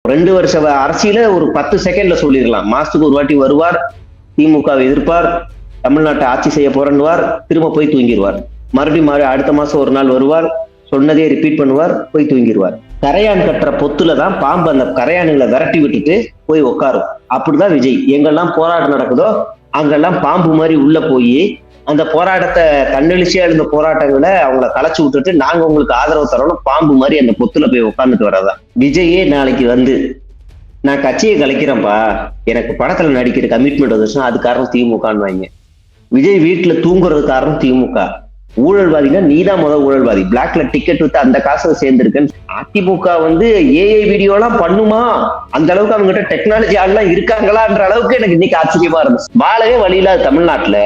2 வருஷ அரசியல ஒரு 10 செகண்ட்ல சொல்லிடலாம். மாசத்துக்கு ஒரு வாட்டி வருவார், திமுகவை எதிர்ப்பார், தமிழ்நாட்டை ஆட்சி செய்ய போறன்னுவார், திரும்ப போய் தூங்கிடுவார். மறுபடியும் அடுத்த மாசம் ஒரு நாள் வருவார், சொன்னதே ரிப்பீட் பண்ணுவார், போய் தூங்கிடுவார். கரையான் கட்டுற பொத்துல தான் பாம்பு அந்த கரையானுங்களை விரட்டி விட்டுட்டு போய் உட்காரும். அப்படிதான் விஜய் எங்கெல்லாம் போராட்டம் நடக்குதோ அங்கெல்லாம் பாம்பு மாதிரி உள்ள போய் அந்த போராட்டத்தை தன்னெழுச்சியா இருந்த போராட்டங்களை அவங்கள கலைச்சு விட்டுட்டு நாங்க உங்களுக்கு ஆதரவு தரோம் பாம்பு மாதிரி அந்த பொத்துல போய் உட்காந்துட்டு வரதான். விஜயே நாளைக்கு வந்து நான் கட்சியை கலைக்கிறேன்ப்பா, எனக்கு படத்துல நடிக்கிற கமிட்மெண்ட் வந்துச்சுன்னா அது காரணம் திமுகன்னு வாங்க. விஜய் வீட்டுல தூங்குறது காரணம் திமுக. ஊழல்வாதினா நீதான் முதல் ஊழல்வாதி. பிளாக்ல டிக்கெட் வித்து அந்த காசை சேர்ந்திருக்கேன்னு அதிமுக ஏஐ வீடியோ எல்லாம் பண்ணுமா? அந்த அளவுக்கு அவங்க கிட்ட டெக்னாலஜி ஆள்லாம் இருக்காங்களான்ற அளவுக்கு எனக்கு இன்னைக்கு ஆச்சரியமா இருந்துச்சு. வாழவே வழி இல்லாத தமிழ்நாட்டுல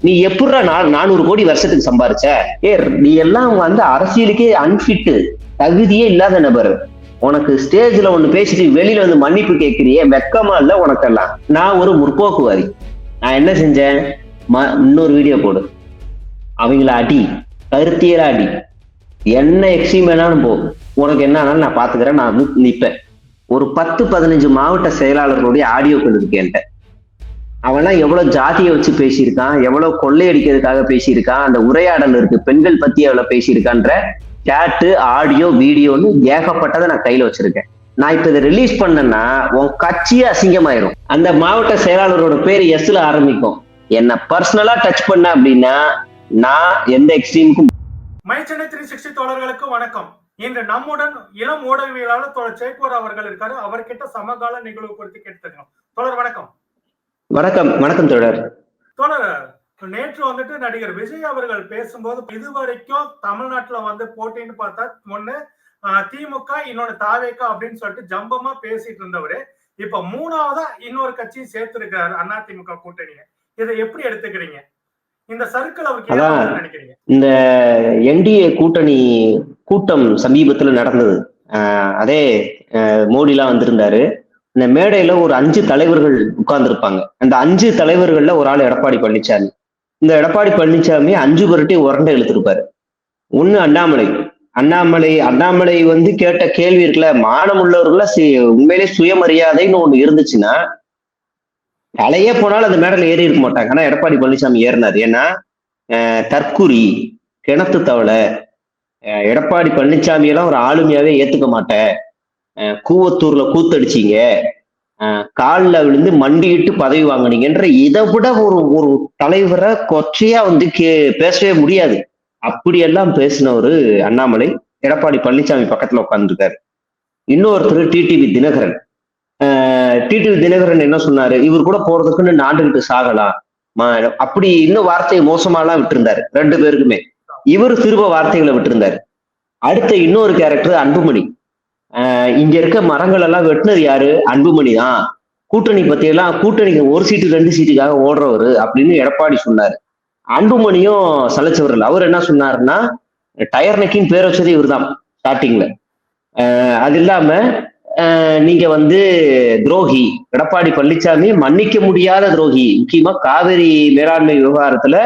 நீ எப்படா 400 கோடி வருஷத்துக்கு சம்பாரிச்ச? நீ எல்லாம் அரசியலுக்கே அன்பிட்டு, தகுதியே இல்லாத நபர். உனக்கு ஸ்டேஜ்ல ஒண்ணு பேசிட்டு வெளியில மன்னிப்பு கேட்கிறியே, வெக்கமா இல்ல உனக்கெல்லாம்? நான் ஒரு முற்போக்குவாதி. நான் என்ன செஞ்சேன்? இன்னொரு வீடியோ போடு, அவங்கள அடி, கருத்தியல அடி, என்ன எக்ஸ்ட்ரீம் வேணாலும் போ, உனக்கு என்ன ஆனாலும் நான் பாத்துக்கிறேன், நான் நிப்பேன். ஒரு 10-15 மாவட்ட செயலாளர்களுடைய ஆடியோக்கள் இருக்கு என்கிட்ட. அவன்லாம் எவ்வளவு ஜாதியை வச்சு பேசியிருக்கான், எவ்வளவு கொள்ளையடிக்கிறதுக்காக பேசியிருக்கான், அந்த உரையாடல் இருக்கு, பெண்கள் பத்தி எவ்வளவு பேசியிருக்கான்ற சேட்டு, ஆடியோ, வீடியோன்னு ஏகப்பட்டதை நான் கையில வச்சிருக்கேன். நான் இப்ப இதை ரிலீஸ் பண்ணேன்னா உன் கட்சியே அசிங்கமாயிரும். அந்த மாவட்ட செயலாளரோட பேரு எஸ்ல ஆரம்பிக்கும். என்ன பர்சனலா டச் பண்ண அப்படின்னா நான் எந்த எக்ஸ்ட்ரீமுக்கும். மை சென்னை 360 தோழர்களுக்கு வணக்கம். இன்று நம்முடன் இளம் ஊடகவியலாளர் தோழர் சேக்குவர் அவர்கள் இருக்காரு. அவர்கிட்ட சமகால நிகழ்வு குறித்து கேட்டுக்கணும். தோழர் வணக்கம். வணக்கம். வணக்கம் தோழர். தோழர், நேற்று நடிகர் விஜய் அவர்கள் பேசும்போது இதுவரைக்கும் தமிழ்நாட்டுல போட்டின்னு பார்த்தா ஒண்ணு திமுக, இன்னொன்னு தாவேகா அப்படின்னு சொல்லிட்டு ஜம்பமா பேசிட்டு இருந்தவரு இப்ப 3ஆவதா இன்னொரு கட்சியை சேர்த்திருக்காரு அதிமுக கூட்டணியை. இதை எப்படி எடுத்துக்கிறீங்க? இந்த சர்க்கிள் அவருக்கு நினைக்கிறீங்க? இந்த என்டிஏ கூட்டணி கூட்டம் சமீபத்துல நடந்தது. அதே மோடி எல்லாம் வந்திருந்தாரு. இந்த மேடையில ஒரு 5 தலைவர்கள் உட்கார்ந்து இருப்பாங்க. அந்த 5 தலைவர்கள்ல ஒரு ஆள் எடப்பாடி பழனிசாமி. இந்த எடப்பாடி பழனிசாமி 5 பேர்ட்டி உரண்டை இழுத்திருப்பாரு. ஒண்ணு அண்ணாமலை கேட்ட கேள்வி இருக்குல்ல, மானம் உள்ளவர்கள உண்மையிலே சுயமரியாதைன்னு ஒண்ணு இருந்துச்சுன்னா தலையே போனாலும் அந்த மேடையில ஏறி இருக்க மாட்டாங்க. ஆனா எடப்பாடி பழனிசாமி ஏறினார். ஏன்னா தற்குறி, கிணத்து தவளை, எடப்பாடி பழனிசாமி எல்லாம் ஒரு ஆளுமையாவே ஏத்துக்க மாட்டேன், கூவத்தூர்ல கூத்தடிச்சீங்க, காலில் விழுந்து மண்டிட்டு பதவி வாங்கினீங்கன்ற இதை விட ஒரு தலைவரை கொச்சையா பேசவே முடியாது. அப்படியெல்லாம் பேசினவரு அண்ணாமலை எடப்பாடி பழனிசாமி பக்கத்துல உட்கார்ந்துருக்காரு. இன்னொருத்தர் டிடிவி தினகரன். டிடிவி தினகரன் என்ன சொன்னாரு? இவர் கூட போறதுக்குன்னு நாண்டுகிட்டு சாகலாம், அப்படி இன்னும் வார்த்தையை மோசமாலாம் விட்டுருந்தாரு 2 பேருக்குமே. இவர் திரும்ப வார்த்தைகளை விட்டுருந்தாரு. அடுத்த இன்னொரு கேரக்டர் அன்புமணி. இங்க இருக்க மரங்கள் எல்லாம் வெட்டினது யாரு? அன்புமணி தான். கூட்டணி பத்தி எல்லாம் கூட்டணிக்கு 1 சீட்டு 2 சீட்டுக்காக ஓடுறவரு அப்படின்னு எடப்பாடி சொன்னாரு. அன்புமணியும் சலைச்சவர்கள். அவர் என்ன சொன்னாருன்னா, டயர் நக்கின்னு பேர் வச்சது இவர் தான் ஸ்டார்டிங்ல. அது இல்லாம நீங்க துரோகி, எடப்பாடி பழனிசாமி மன்னிக்க முடியாத துரோகி, முக்கியமா காவிரி மேலாண்மை விவகாரத்துல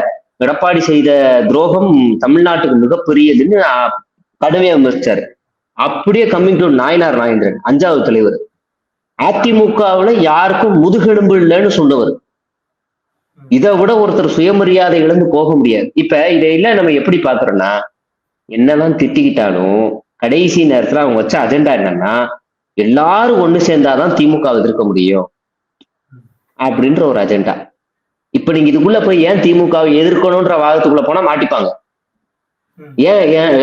எடப்பாடி செய்த துரோகம் தமிழ்நாட்டுக்கு மிகப்பெரியதுன்னு கடுமையா விமர்சிச்சாரு. அப்படியே கம்மிங் டு நாயனார் நாகேந்திரன், 5வது தலைவர். அதிமுகவுல யாருக்கும் முதுகெலும்பு இல்லைன்னு சொன்னவர். இதை விட ஒருத்தர் சுயமரியாதை இழந்து போக முடியாது. இப்ப இதையெல்லாம் நம்ம எப்படி பாக்குறோம்னா, என்னதான் திட்டிக்கிட்டாலும் கடைசி நேரத்துல அவங்க வச்ச அஜெண்டா என்னன்னா, எல்லாரும் ஒண்ணு சேர்ந்தாதான் திமுக எதிர்க்க முடியும் அப்படின்ற ஒரு அஜெண்டா. இப்ப நீங்க இதுக்குள்ள போய் ஏன் திமுகவை எதிர்க்கணும்ன்ற வாதத்துக்குள்ள போனா மாட்டிப்பாங்க.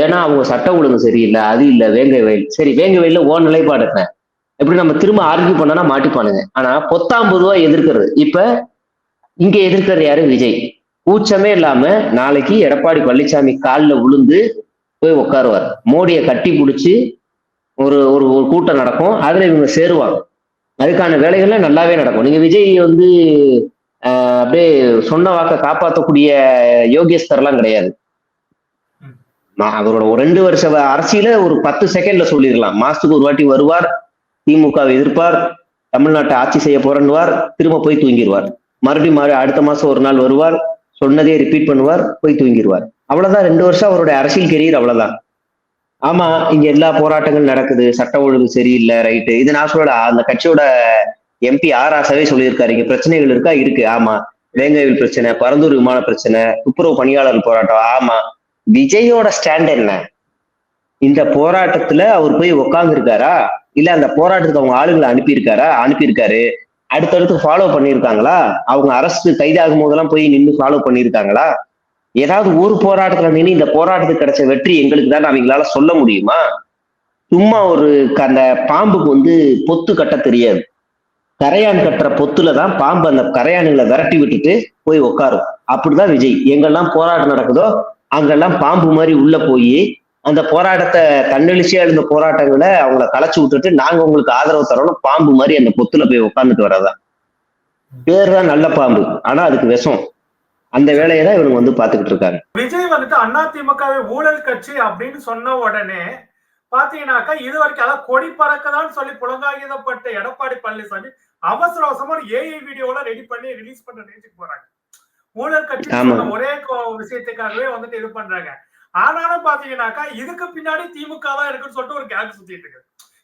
ஏன்னா அவங்க சட்டம் ஒழுங்கு சரியில்லை, அது இல்ல, வேங்கை வயல். சரி, வேங்கை வயல்ல ஓ நிலைப்பாடு என்ன? எப்படி நம்ம திரும்ப ஆர்கியூ பண்ணனா மாட்டிப்பானுங்க. ஆனா பொத்தாம்பதுவா எதிர்க்கிறது. இப்ப இங்க எதிர்க்கிறது யாரு? விஜய். கூச்சமே இல்லாம நாளைக்கு எடப்பாடி பழனிசாமி காலில் விழுந்து போய் உட்காருவார். மோடியை கட்டி பிடிச்சி ஒரு ஒரு கூட்டம் நடக்கும். அதுல இவங்க சேருவாங்க. அதுக்கான வேலைகள்லாம் நல்லாவே நடக்கும். நீங்க விஜய் அப்படியே சொன்ன வாக்க காப்பாற்றக்கூடிய யோகியஸ்தர்லாம் கிடையாது. அவரோட ஒரு 2 வருஷ அரசியல ஒரு 10 செகண்ட்ல சொல்லிடலாம். மாசத்துக்கு ஒரு வாட்டி வருவார், திமுகவை எதிர்ப்பார், தமிழ்நாட்டை ஆட்சி செய்ய போறன்னுவார், திரும்ப போய் தூங்கிடுவார். மறுபடியும் அடுத்த மாசம் ஒரு நாள் வருவார், சொன்னதே ரிப்பீட் பண்ணுவார், போய் தூங்கிடுவார். அவ்வளவுதான் 2 வருஷம் அவருடைய அரசியல் கெரியர். அவ்வளவுதான். ஆமா, இங்க எல்லா போராட்டங்கள் நடக்குது, சட்ட ஒழுங்கு சரியில்லை, ரைட்டு. இது நான் சொல்லல, அந்த கட்சியோட எம்பி ஆராசாவே சொல்லியிருக்காரு, இங்க பிரச்சனைகள் இருக்கா, இருக்கு, ஆமா. வேங்கவில் பிரச்சனை, பரந்தூர் விமான பிரச்சனை, துப்புரவு பணியாளர் போராட்டம், ஆமா. விஜயோட ஸ்டாண்ட் என்ன? இந்த போராட்டத்துல அவர் போய் உட்கார்ந்து இருக்காரா, இல்ல அந்த போராட்டத்துக்கு அவங்க ஆளுங்களை அனுப்பியிருக்காரு. அடுத்தடுத்து ஃபாலோ பண்ணியிருக்காங்களா, அவங்க அரசு கைதாகும் போதெல்லாம் போய் நின்று ஃபாலோ பண்ணியிருக்காங்களா? ஏதாவது ஒரு போராட்டத்துல நின்று இந்த போராட்டத்துக்கு கிடைச்ச வெற்றி எங்களுக்கு தான் அவங்களால சொல்ல முடியுமா? சும்மா அந்த பாம்புக்கு பொத்து கட்ட தெரியாது. கரையான் கட்டுற பொத்துல தான் பாம்பு அந்த கரையான்களை விரட்டி விட்டுட்டு போய் உட்காரும். அப்படிதான் விஜய் எங்கெல்லாம் போராட்டம் நடக்குதோ அங்கெல்லாம் பாம்பு மாதிரி உள்ள போய் அந்த போராட்டத்தை தன்னெழுச்சியா எழுந்த போராட்டங்களை அவங்கள களைச்சு விட்டுட்டு நாங்க உங்களுக்கு ஆதரவு தரோம்னு பாம்பு மாதிரி அந்த பொத்துல போய் உட்கார்ந்துட்டு வர்றதா. பேர் தான் நல்ல பாம்பு, ஆனா அதுக்கு விஷம். அந்த வேலையை தான் இவங்க பாத்துக்கிட்டு இருக்காங்க. விஜய் அதிமுகவை ஊழல் கட்சி அப்படின்னு சொன்ன உடனே பாத்தீங்கன்னாக்கா இது வரைக்கும் அதாவது கொடி பறக்கதான்னு சொல்லி புலங்காகிதப்பட்ட எடப்பாடி பழனிசாமி அவசர அவசரமா ஏஐ வீடியோல ரெடி பண்ணி ரிலீஸ் பண்ற ரேஞ்சுக்கு போறாங்க. ஊழல் கட்சி ஒரே விஷயத்துக்காகவே இது பண்றாங்க. ஆனாலும் பாத்தீங்கன்னாக்கா இதுக்கு பின்னாடி திமுக தான் இருக்குன்னு சொல்லிட்டு ஒரு கேங் சுத்திட்டு இருக்கு.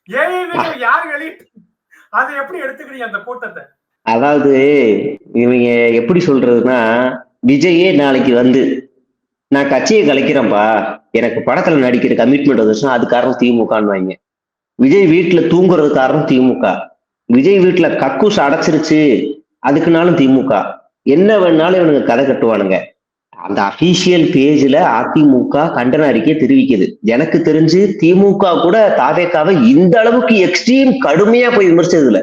ஏஐ வீடியோ யார் வெளியிட்டு அதை எப்படி எடுத்துக்கிறீங்க அந்த கூட்டத்தை? அதாவது இவங்க எப்படி சொல்றதுன்னா, விஜயே நாளைக்கு நான் கட்சியை கலைக்கிறேன்ப்பா, எனக்கு படத்துல நடிக்கிற கமிட்மெண்ட் வந்துச்சுன்னா அது காரணம் திமுகன்னு வாங்க. விஜய் வீட்டுல தூங்குறது காரணம் திமுக. விஜய் வீட்டுல கக்கூஸ் அடைச்சிருச்சு அதுக்குனாலும் திமுக. என்ன வேணாலும் இவனுங்க கதை கட்டுவானுங்க. அந்த அபிஷியல் பேஜ்ல அதிமுக கண்டன அறிக்கையை தெரிவிக்குது. எனக்கு தெரிஞ்சு திமுக கூட தாவேக்காவை இந்த அளவுக்கு எக்ஸ்ட்ரீம் கடுமையா போய் விமர்சிச்சதுல.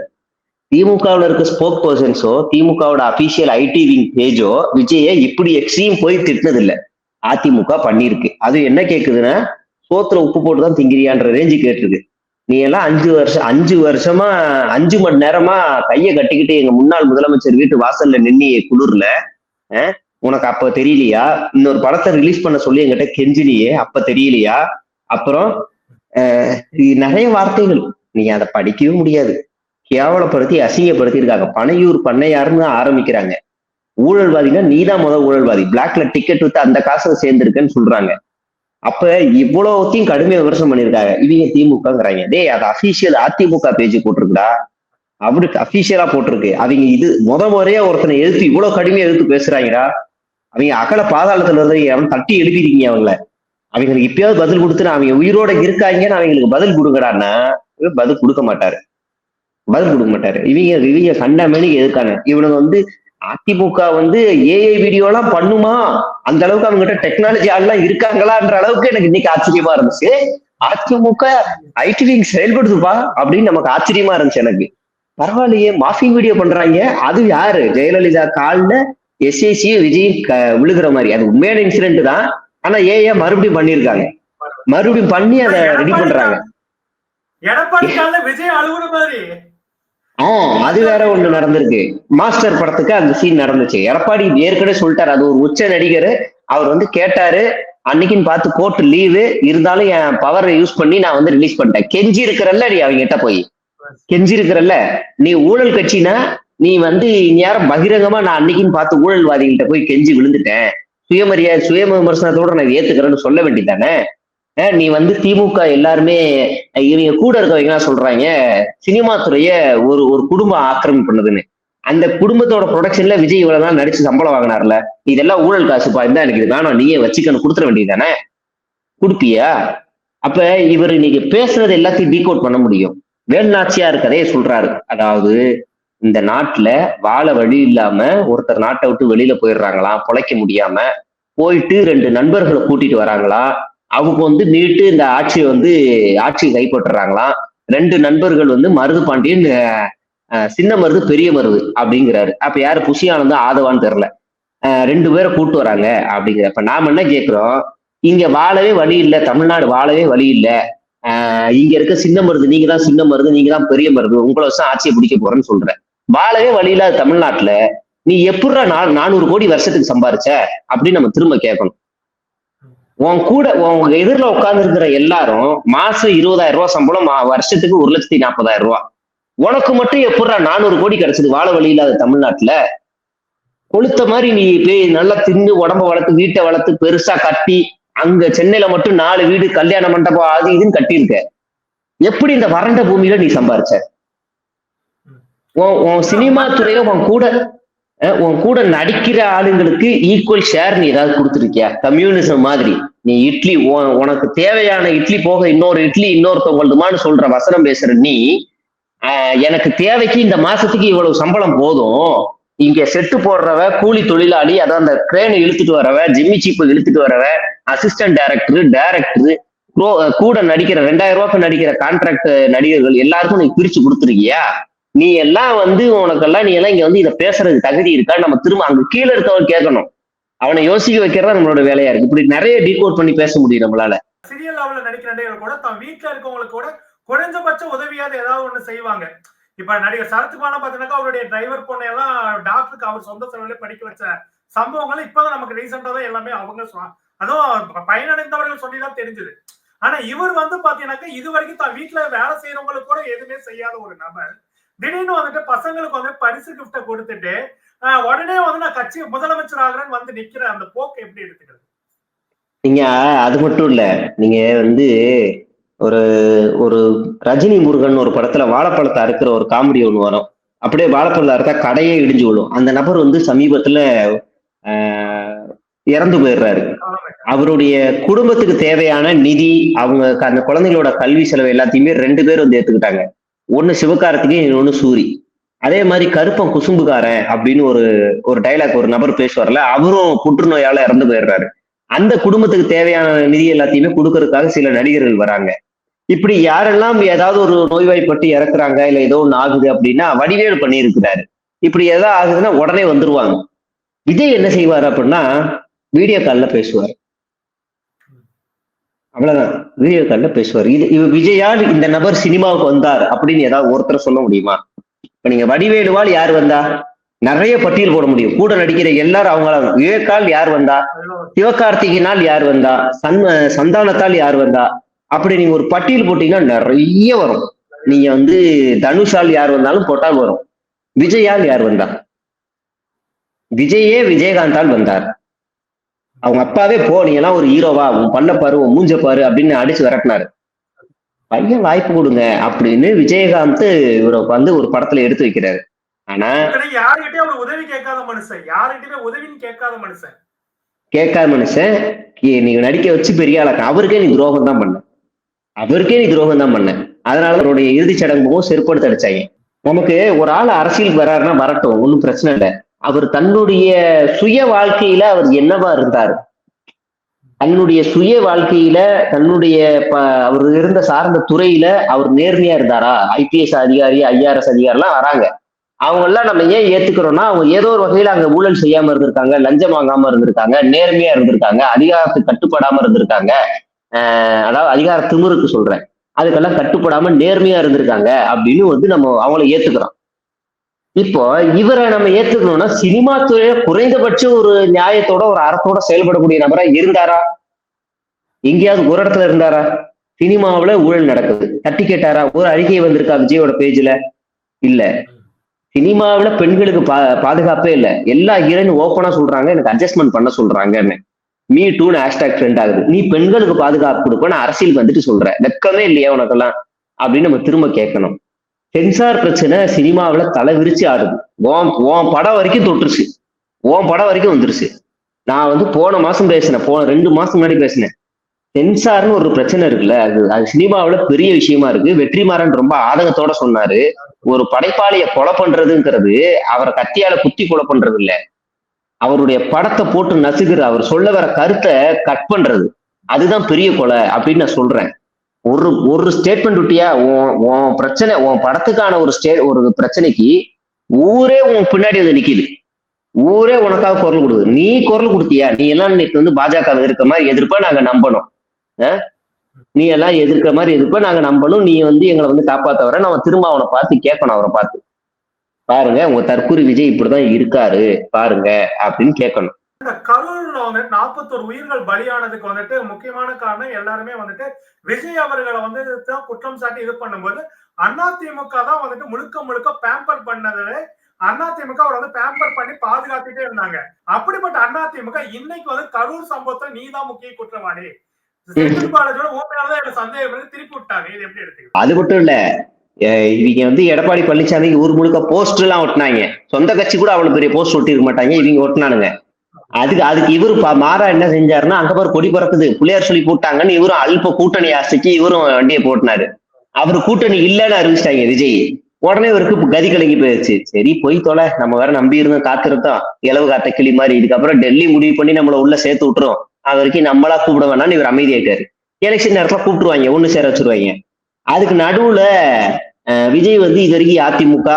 திமுகவில் இருக்க ஸ்போக் பர்சன்ஸோ திமுகவோட அபிஷியல் ஐடி விங் பேஜோ விஜய இப்படி எக்ஸ்ட்ரீம் போய் திட்டினது இல்ல. அதிமுக பண்ணிருக்கு. அது என்ன கேக்குதுன்னா, சோத்துல உப்பு போட்டுதான் திங்கிறியான்ற ரேஞ்சு கேட்டிருக்கு. நீ எல்லாம் 5 வருஷமா 5 மணி நேரமா கையை கட்டிக்கிட்டு எங்க முன்னாள் முதலமைச்சர் வீட்டு வாசல்ல நின்னி குளிர்ல, உனக்கு அப்ப தெரியலையா? இன்னொரு படத்தை ரிலீஸ் பண்ண சொல்லி என்கிட்ட கெஞ்சினியே, அப்ப தெரியலையா? அப்புறம் நிறைய வார்த்தைகள் நீங்க அதை படிக்கவே முடியாது. கேவலப்படுத்தி அசிங்கப்படுத்தி இருக்காங்க. பனையூர் பண்ணையாருன்னு ஆரம்பிக்கிறாங்க. ஊழல்வாதினா நீதான் ஊழல்வாதி, பிளாக்ல டிக்கெட் வித்து அந்த காசை சேர்ந்திருக்குன்னு சொல்றாங்க. அப்ப இவ்வளவுத்தையும் கடுமையா விமர்சனம் பண்ணிருக்காங்க. இவங்க திமுகங்கிறாங்க. டேய், அது அபிஷியல் அதிமுக பேஜ் போட்டிருக்குடா, அவருக்கு அபிஷியலா போட்டிருக்கு. அவங்க இது முறையா ஒருத்தனை எழுத்து இவ்வளவு கடுமையா எழுத்து பேசுறாங்கடா. அவங்க அகல பாதாளத்துல இருந்து அவன் தட்டி எழுப்பிருக்கீங்க. அவங்களுக்கு இப்பயாவது பதில் கொடுத்து அவங்க உயிரோட இருக்காங்கன்னு அவங்களுக்கு பதில் கொடுங்கடான்னா பதில் கொடுக்க மாட்டாரு. இவங்க கண்டமேனிக்கு எதுக்கான இவனுங்க அதிமுக ஏஐ வீடியோ எல்லாம் பண்ணுமா, அந்த அளவுக்கு அவங்க கிட்ட டெக்னாலஜி ஆள்லாம் இருக்காங்களான்ற அளவுக்கு எனக்கு இன்னைக்கு ஆச்சரியமா இருந்துச்சு. அதிமுக ஐடி விங் செயல்படுதுப்பா அப்படின்னு நமக்கு ஆச்சரியமா இருந்துச்சு. எனக்கு பரவாயில்லையே, மாஃபிங் வீடியோ பண்றாங்க. அது யாரு? ஜெயலலிதா கால்ல எஸ்ஏசி விஜய் விழுகிற மாதிரி. அது உண்மையான இன்சிடென்ட் தான். ஆனா ஏஐ மறுபடியும் பண்ணிருக்காங்க. மறுபடியும் பண்ணி அதை ரெடி பண்றாங்க. அது வேற ஒண்ணு நடந்திருக்கு. மாஸ்டர் படத்துக்கு அந்த சீன் நடந்துச்சு. எடப்பாடி ஏற்கனவே சொல்லிட்டாரு, அது ஒரு உச்ச நடிகர். அவர் கேட்டாரு, அன்னைக்குன்னு பார்த்து கோர்ட் லீவு இருந்தாலும் என் பவரை யூஸ் பண்ணி நான் ரிலீஸ் பண்ணிட்டேன். கெஞ்சி இருக்கிறல்ல நீ அவங்க கிட்ட போய் கெஞ்சி இருக்கிறல்ல, நீ ஊழல் கட்சினா நீ யாரும் பகிரங்கமா நான் அன்னைக்குன்னு பார்த்து ஊழல்வாதிகள்கிட்ட போய் கெஞ்சி விழுந்துட்டேன், சுய விமர்சனத்தோட நான் ஏத்துக்கிறேன்னு சொல்ல வேண்டியதானே? நீ திமுக எல்லாருமே இவங்க கூட இருக்கவங்க சொல்றாங்க சினிமா துறைய ஒரு குடும்பம் ஆக்கிரமிப்பு பண்ணுதுன்னு. அந்த குடும்பத்தோட ப்ரொடக்ஷன்ல விஜய் இவ்வளவு நாள் நடிச்சு சம்பளம் வாங்கினார்ல, இதெல்லாம் ஊழல் காசுப்பா, இருந்தா எனக்கு இது வேணாம், நீயே வச்சுக்கணும், கொடுத்துட வேண்டியதானே? கொடுப்பியா? அப்ப இவர் நீங்க பேசுறது எல்லாத்தையும் டீகோட் பண்ண முடியும். வேலுநாச்சியார் கதையை சொல்றாரு. அதாவது இந்த நாட்டுல வாழ வழி இல்லாம ஒருத்தர் நாட்டை விட்டு வெளியில போயிடுறாங்களாம், பொழைக்க முடியாம போயிட்டு 2 நண்பர்களை கூட்டிட்டு வராங்களா. அவங்க நீட்டு இந்த ஆட்சியை கைப்பற்றுறாங்களாம். 2 நண்பர்கள் மருது பாண்டியன், சின்ன மருது பெரிய மருது அப்படிங்கிறாரு. அப்ப யாரு? புஷியானந்தா ஆதவான்னு தெரியல. 2 பேரை கூட்டு வராங்க அப்படிங்கிற. அப்ப நாம என்ன கேட்கிறோம்? இங்க வாழவே வழி இல்லை, தமிழ்நாடு வாழவே வழி இல்லை, இங்க இருக்க சின்ன மருது நீங்க தான் சின்ன மருது, நீங்க தான் பெரிய மருது, உங்களை வச்சு ஆட்சியை பிடிக்க போறேன்னு சொல்ற. வாழவே வழி இல்லாத தமிழ்நாட்டுல நீ எப்படிடா 400 கோடி வருஷத்துக்கு சம்பாரிச்ச அப்படின்னு நம்ம திரும்ப கேட்கணும். உன் கூட உங்க எதிரில உட்கார்ந்து இருக்கிற எல்லாரும் மாசம் 20,000 ரூபாய் சம்பளம், வருஷத்துக்கு 1,40,000 ரூபாய். உனக்கு மட்டும் எப்படா 400 கோடி கிடைச்சது வாழ வழி இல்லாத தமிழ்நாட்டுல? கொளுத்த மாதிரி நீ நல்லா தின்னு உடம்ப வளர்த்து வீட்டை வளர்த்து பெருசா கட்டி அங்க சென்னையில மட்டும் 4 வீடு கல்யாண மண்டபம் அது இதுன்னு கட்டியிருக்க. எப்படி இந்த வறண்ட பூமியில நீ சம்பாரிச்ச? உன் சினிமா துறையில உன் கூட நடிக்கிற ஆளுங்களுக்கு ஈக்குவல் ஷேர் நீ ஏதாவது கொடுத்துருக்கியா? கம்யூனிசம் மாதிரி நீ இட்லி உனக்கு தேவையான இட்லி போக இன்னொரு இட்லி இன்னொருத்தவங்களுமான்னு சொல்ற வசனம் பேசுற நீ, எனக்கு தேவைக்கு இந்த மாசத்துக்கு இவ்வளவு சம்பளம் போதும், இங்க செட்டு போடுறவ கூலி தொழிலாளி, அதான் அந்த கிரேன் இழுத்துட்டு வரவ, ஜிம்மி சீப்பு இழுத்துட்டு வரவ, அசிஸ்டன்ட் டைரக்டர் கூட நடிக்கிற 2000 ரூபாய்க்கு நடிக்கிற கான்ட்ராக்ட் நடிகர்கள் எல்லாருக்கும் நீ பிரிச்சு கொடுத்துருக்கியா? நீ எல்லாம் உனக்கெல்லாம் நீ எல்லாம் இங்க இதை பேசுறது தகுதி இருக்கா? நம்ம திரும்ப அங்க கீழே இருக்கவன் கேட்கணும். அவனை யோசிக்க வைக்கிறதா நம்மளோட வேலையா இருக்கு. இப்படி நிறைய டீகோட் பண்ணி பேச முடியும் நம்மளால. சீரியல் லெவல்ல நடிக்கிற நடிகர்கள் கூட தன் வீட்டுல இருக்கவங்களுக்கு கூட குறைஞ்சபட்ச உதவியாவது ஏதாவது ஒண்ணு செய்வாங்க. இப்ப நடிகர் சரத்குமார் பாத்தீங்கன்னா அவருடைய டிரைவர் பொண்ணை எல்லாம் டாக்டருக்கு அவர் சொந்த செலவுல படிக்க வச்ச சம்பவங்கள் இப்பதான் நமக்கு ரீசெண்டா தான் எல்லாமே அவங்க அதுவும் பயனடைந்தவர்கள் சொல்லிதான் தெரிஞ்சது. ஆனா இவர் பாத்தீங்கன்னாக்கா இது வரைக்கும் தான் வீட்டுல வேலை செய்யறவங்களுக்கு கூட எதுவுமே செய்யாத ஒரு நபர் திடீர்னு பசங்களுக்கு பரிசு கிஃப்ட கொடுத்துட்டு உடனே நான் கட்சி முதலமைச்சர் ஆகிறேன்னு நிக்கிற அந்த போக்கு எப்படி எடுத்துக்கிறது? நீங்க அது மட்டும் இல்ல, நீங்க ஒரு ஒரு ரஜினி முருகன் ஒரு படத்துல வாழைப்பழத்தை அறுக்கிற ஒரு காமெடி ஒண்ணு வரும். அப்படியே வாழைப்பழத்தை அறுத்தா கடையே இடிஞ்சு விடும். அந்த நபர் சமீபத்துல இறந்து போயிடுறாரு. அவருடைய குடும்பத்துக்கு தேவையான நிதி, அவங்க அந்த குழந்தைகளோட கல்வி செலவு எல்லாத்தையுமே 2 பேர் ஏத்துக்கிட்டாங்க. ஒண்ணு சிவகார்த்திகேயன், இன்னொன்னு சூரி. அதே மாதிரி கருப்பன் குசும்புக்காரன் அப்படின்னு ஒரு டைலாக் ஒரு நபர் பேசுவார்ல, அவரும் புற்றுநோயால இறந்து போயிடுறாரு. அந்த குடும்பத்துக்கு தேவையான நிதி எல்லாத்தையுமே கொடுக்கறதுக்காக சில நடிகர்கள் வராங்க. இப்படி யாரெல்லாம் ஏதாவது ஒரு நோய்வாய்ப்பட்டு இறக்குறாங்க, இல்ல ஏதோ ஒண்ணு ஆகுது அப்படின்னா வடிவேலு பண்ணியிருக்கிறாரு. இப்படி ஏதாவது ஆகுதுன்னா உடனே வந்துருவாங்க. விஜய் என்ன செய்வாரு அப்படின்னா வீடியோ கால்ல பேசுவார். அவ்வளவுதான், வீடியோ கால்ல பேசுவார். விஜயால் இந்த நபர் சினிமாவுக்கு வந்தார் அப்படின்னு ஏதாவது ஒருத்தர் சொல்ல முடியுமா? இப்ப நீங்க வடிவேலுவால் யார் வந்தா நிறைய பட்டியல் போட முடியும். கூட நடிக்கிற எல்லாரும் அவங்கள. விவேகால் யார் வந்தா, சிவகார்த்திகினால் யார் வந்தா, சந்தானத்தால் யார் வந்தா, அப்படி நீங்க ஒரு பட்டியல் போட்டீங்கன்னா நிறைய வரும். நீங்க தனுஷால் யார் வந்தாலும் போட்டால் வரும். விஜயால் யார் வந்தா? விஜயே விஜயகாந்தால் வந்தார். அவங்க அப்பாவே நீ எல்லாம் ஒரு ஹீரோவா, உன் பண்ண பாரு, உன் மூஞ்ச பாரு அப்படின்னு அடிச்சு விரட்டினாரு. பையன் வாய்ப்பு கொடுங்க அப்படின்னு விஜயகாந்த் இவரை ஒரு படத்துல எடுத்து வைக்கிறாரு. ஆனா யாருகிட்டயும் அவர் உதவி கேட்காத மனுஷன், யாருகிட்டயுமே உதவின்னு கேட்காத மனுஷன் நீங்க நடிக்க வச்சு பெரிய ஆளாக்க. அவருக்கே நீ துரோகம் தான் பண்ண. அதனால அவருடைய இறுதிச் சடங்கும் செருப்படுத்த அடிச்சாங்க. நமக்கு ஒரு ஆள் அரசியலுக்கு வர்றாருன்னா வரட்டும், ஒன்றும் பிரச்சனை இல்லை. அவர் தன்னுடைய சுய வாழ்க்கையில அவர் என்னவா இருந்தார், தன்னுடைய சுய வாழ்க்கையில அவர் இருந்த சார்ந்த துறையில அவர் நேர்மையா இருந்தாரா? IPS அதிகாரி, IRS அதிகாரிலாம் வராங்க. அவங்க எல்லாம் நம்ம ஏன் ஏத்துக்கிறோம்னா, அவங்க ஏதோ ஒரு வகையில அங்க ஊழல் செய்யாம இருந்திருக்காங்க, லஞ்சம் வாங்காம இருந்திருக்காங்க, நேர்மையா இருந்திருக்காங்க, அதிகாரத்துக்கு கட்டுப்படாம இருந்திருக்காங்க. அதாவது அதிகார திமிருக்கு சொல்றேன், அதுக்கெல்லாம் கட்டுப்படாம நேர்மையா இருந்திருக்காங்க அப்படின்னு நம்ம அவங்கள ஏத்துக்கிறோம். இப்போ இவரை நம்ம ஏத்துக்கணும்னா சினிமா துறையில குறைந்தபட்ச ஒரு நியாயத்தோட ஒரு அறத்தோட செயல்படக்கூடிய நபரா இருந்தாரா? எங்கேயாவது ஒரு இடத்துல இருந்தாரா? சினிமாவுல ஊழல் நடக்குது தட்டி கேட்டாரா? ஒரு அறிக்கை வந்திருக்கா விஜயோட பேஜ்ல? இல்ல. சினிமாவுல பெண்களுக்கு பாதுகாப்பே இல்லை. எல்லா ஹீரோயின் ஓப்பனா சொல்றாங்க எனக்கு அட்ஜஸ்ட்மெண்ட் பண்ண சொல்றாங்கன்னு. மீ டூன்னு ஹேஷ்டாக் ட்ரெண்ட் ஆகுது. நீ பெண்களுக்கு பாதுகாப்பு கொடுப்ப, அரசியல் சொல்ற, வெக்கமே இல்லையா உனக்கெல்லாம் அப்படின்னு நம்ம திரும்ப கேட்கணும். சென்சார் பிரச்சனை சினிமாவுல தலை விரிச்சு ஆடுது. உன் படம் வரைக்கும் தொட்டுருச்சு, உன் படம் வரைக்கும் வந்துருச்சு. நான் போன மாசம் பேசினேன், 2 மாசம் முன்னாடி பேசினேன். சென்சார்னு ஒரு பிரச்சனை இருக்குல்ல, அது சினிமாவுல பெரிய விஷயமா இருக்கு. வெற்றிமாறன் ரொம்ப ஆதங்கத்தோட சொன்னாரு, ஒரு படைப்பாளிய கொலை பண்றதுங்கிறது அவரை கத்தியால குத்தி கொலை பண்றது இல்ல, அவருடைய படத்தை போட்டு நசுக்குற, அவர் சொல்ல வர கருத்தை கட் பண்றது, அதுதான் பெரிய கொலை அப்படின்னு நான் சொல்றேன். ஒரு ஸ்டேட்மெண்ட் விட்டியா? உன் பிரச்சனை, உன் படத்துக்கான ஒரு பிரச்சனைக்கு ஊரே உன் பின்னாடி நிக்குது, ஊரே உனக்காக குரல் கொடுக்குது. நீ குரல் கொடுத்தியா? நீ எல்லாம் இன்னைக்கு பாஜக இருக்க மாதிரி எதிர்ப்பா நாங்க நம்பணும், நீ எல்லாம் எதிர்க்கிற மாதிரி எதிர்ப்பா நாங்க நம்பணும், நீ எங்களை காப்பாத்த வர, நம்ம திரும்ப அவனை பார்த்து கேட்கணும், அவரை பார்த்து பாருங்க உங்க தற்கூரி விஜய் இப்படிதான் இருக்காரு பாருங்க அப்படின்னு கேட்கணும். கரூர்ல 41 உயிர்கள் பலியானதுக்கு முக்கியமான காரணம் எல்லாருமே விஜய் அவர்களை குற்றம் சாட்டி இது பண்ணும்போது அதிமுக தான் முழுக்க முழுக்க பேம்பர் பண்ணதுல அதிமுக அவர் வந்து பேம்பர் பண்ணி பாதுகாத்துட்டே இருந்தாங்க. அப்படிப்பட்ட அதிமுக இன்னைக்கு வந்து கரூர் சம்பவத்தை நீதான் முக்கிய குற்றவாளி, செந்தில் பாலாஜியோட ஓமையாலதான் எனக்கு சந்தேகம் திருப்பி விட்டாங்க. இது எப்படி எடுத்துக்கலாம்? அது மட்டும் இல்ல, இவங்க வந்து எடப்பாடி பழனிசாமி ஊர் முழுக்க போஸ்டர் எல்லாம் ஒட்டினாங்க. சொந்த கட்சி கூட அவ்வளவு பெரிய போஸ்ட் ஒட்டி இருக்க மாட்டாங்க, இவங்க ஒட்டினானுங்க. அதுக்கு இவரு மாறா என்ன செஞ்சாருன்னா, அங்க பாரு கொடி பறக்குது, பிள்ளையார் சொல்லி போட்டாங்கன்னு இவரும் அல்ப கூட்டணி ஆசைக்கு இவரும் வண்டியை போட்டினாரு. அவரு கூட்டணி இல்லைன்னு அறிவிச்சிட்டாங்க விஜய். உடனே இவருக்கு கதி கலங்கி போயிடுச்சு. சரி போய் தொலை, நம்ம வேற நம்பி இருந்தோம், காத்திருந்தோம், இலவு காத்த கிளி மாதிரி. இதுக்கப்புறம் டெல்லி முடிவு பண்ணி நம்மள உள்ள சேர்த்து விட்டுரும், அது வரைக்கும் நம்மளா கூப்பிட வேணாம்னு இவர் அமைதியாயிட்டாரு. எலெக்ஷன் நேரத்துல கூப்பிட்டுருவாங்க, ஒண்ணு சேர வச்சிருவாங்க. அதுக்கு நடுவுல விஜய் வந்து இது வரைக்கும் அதிமுக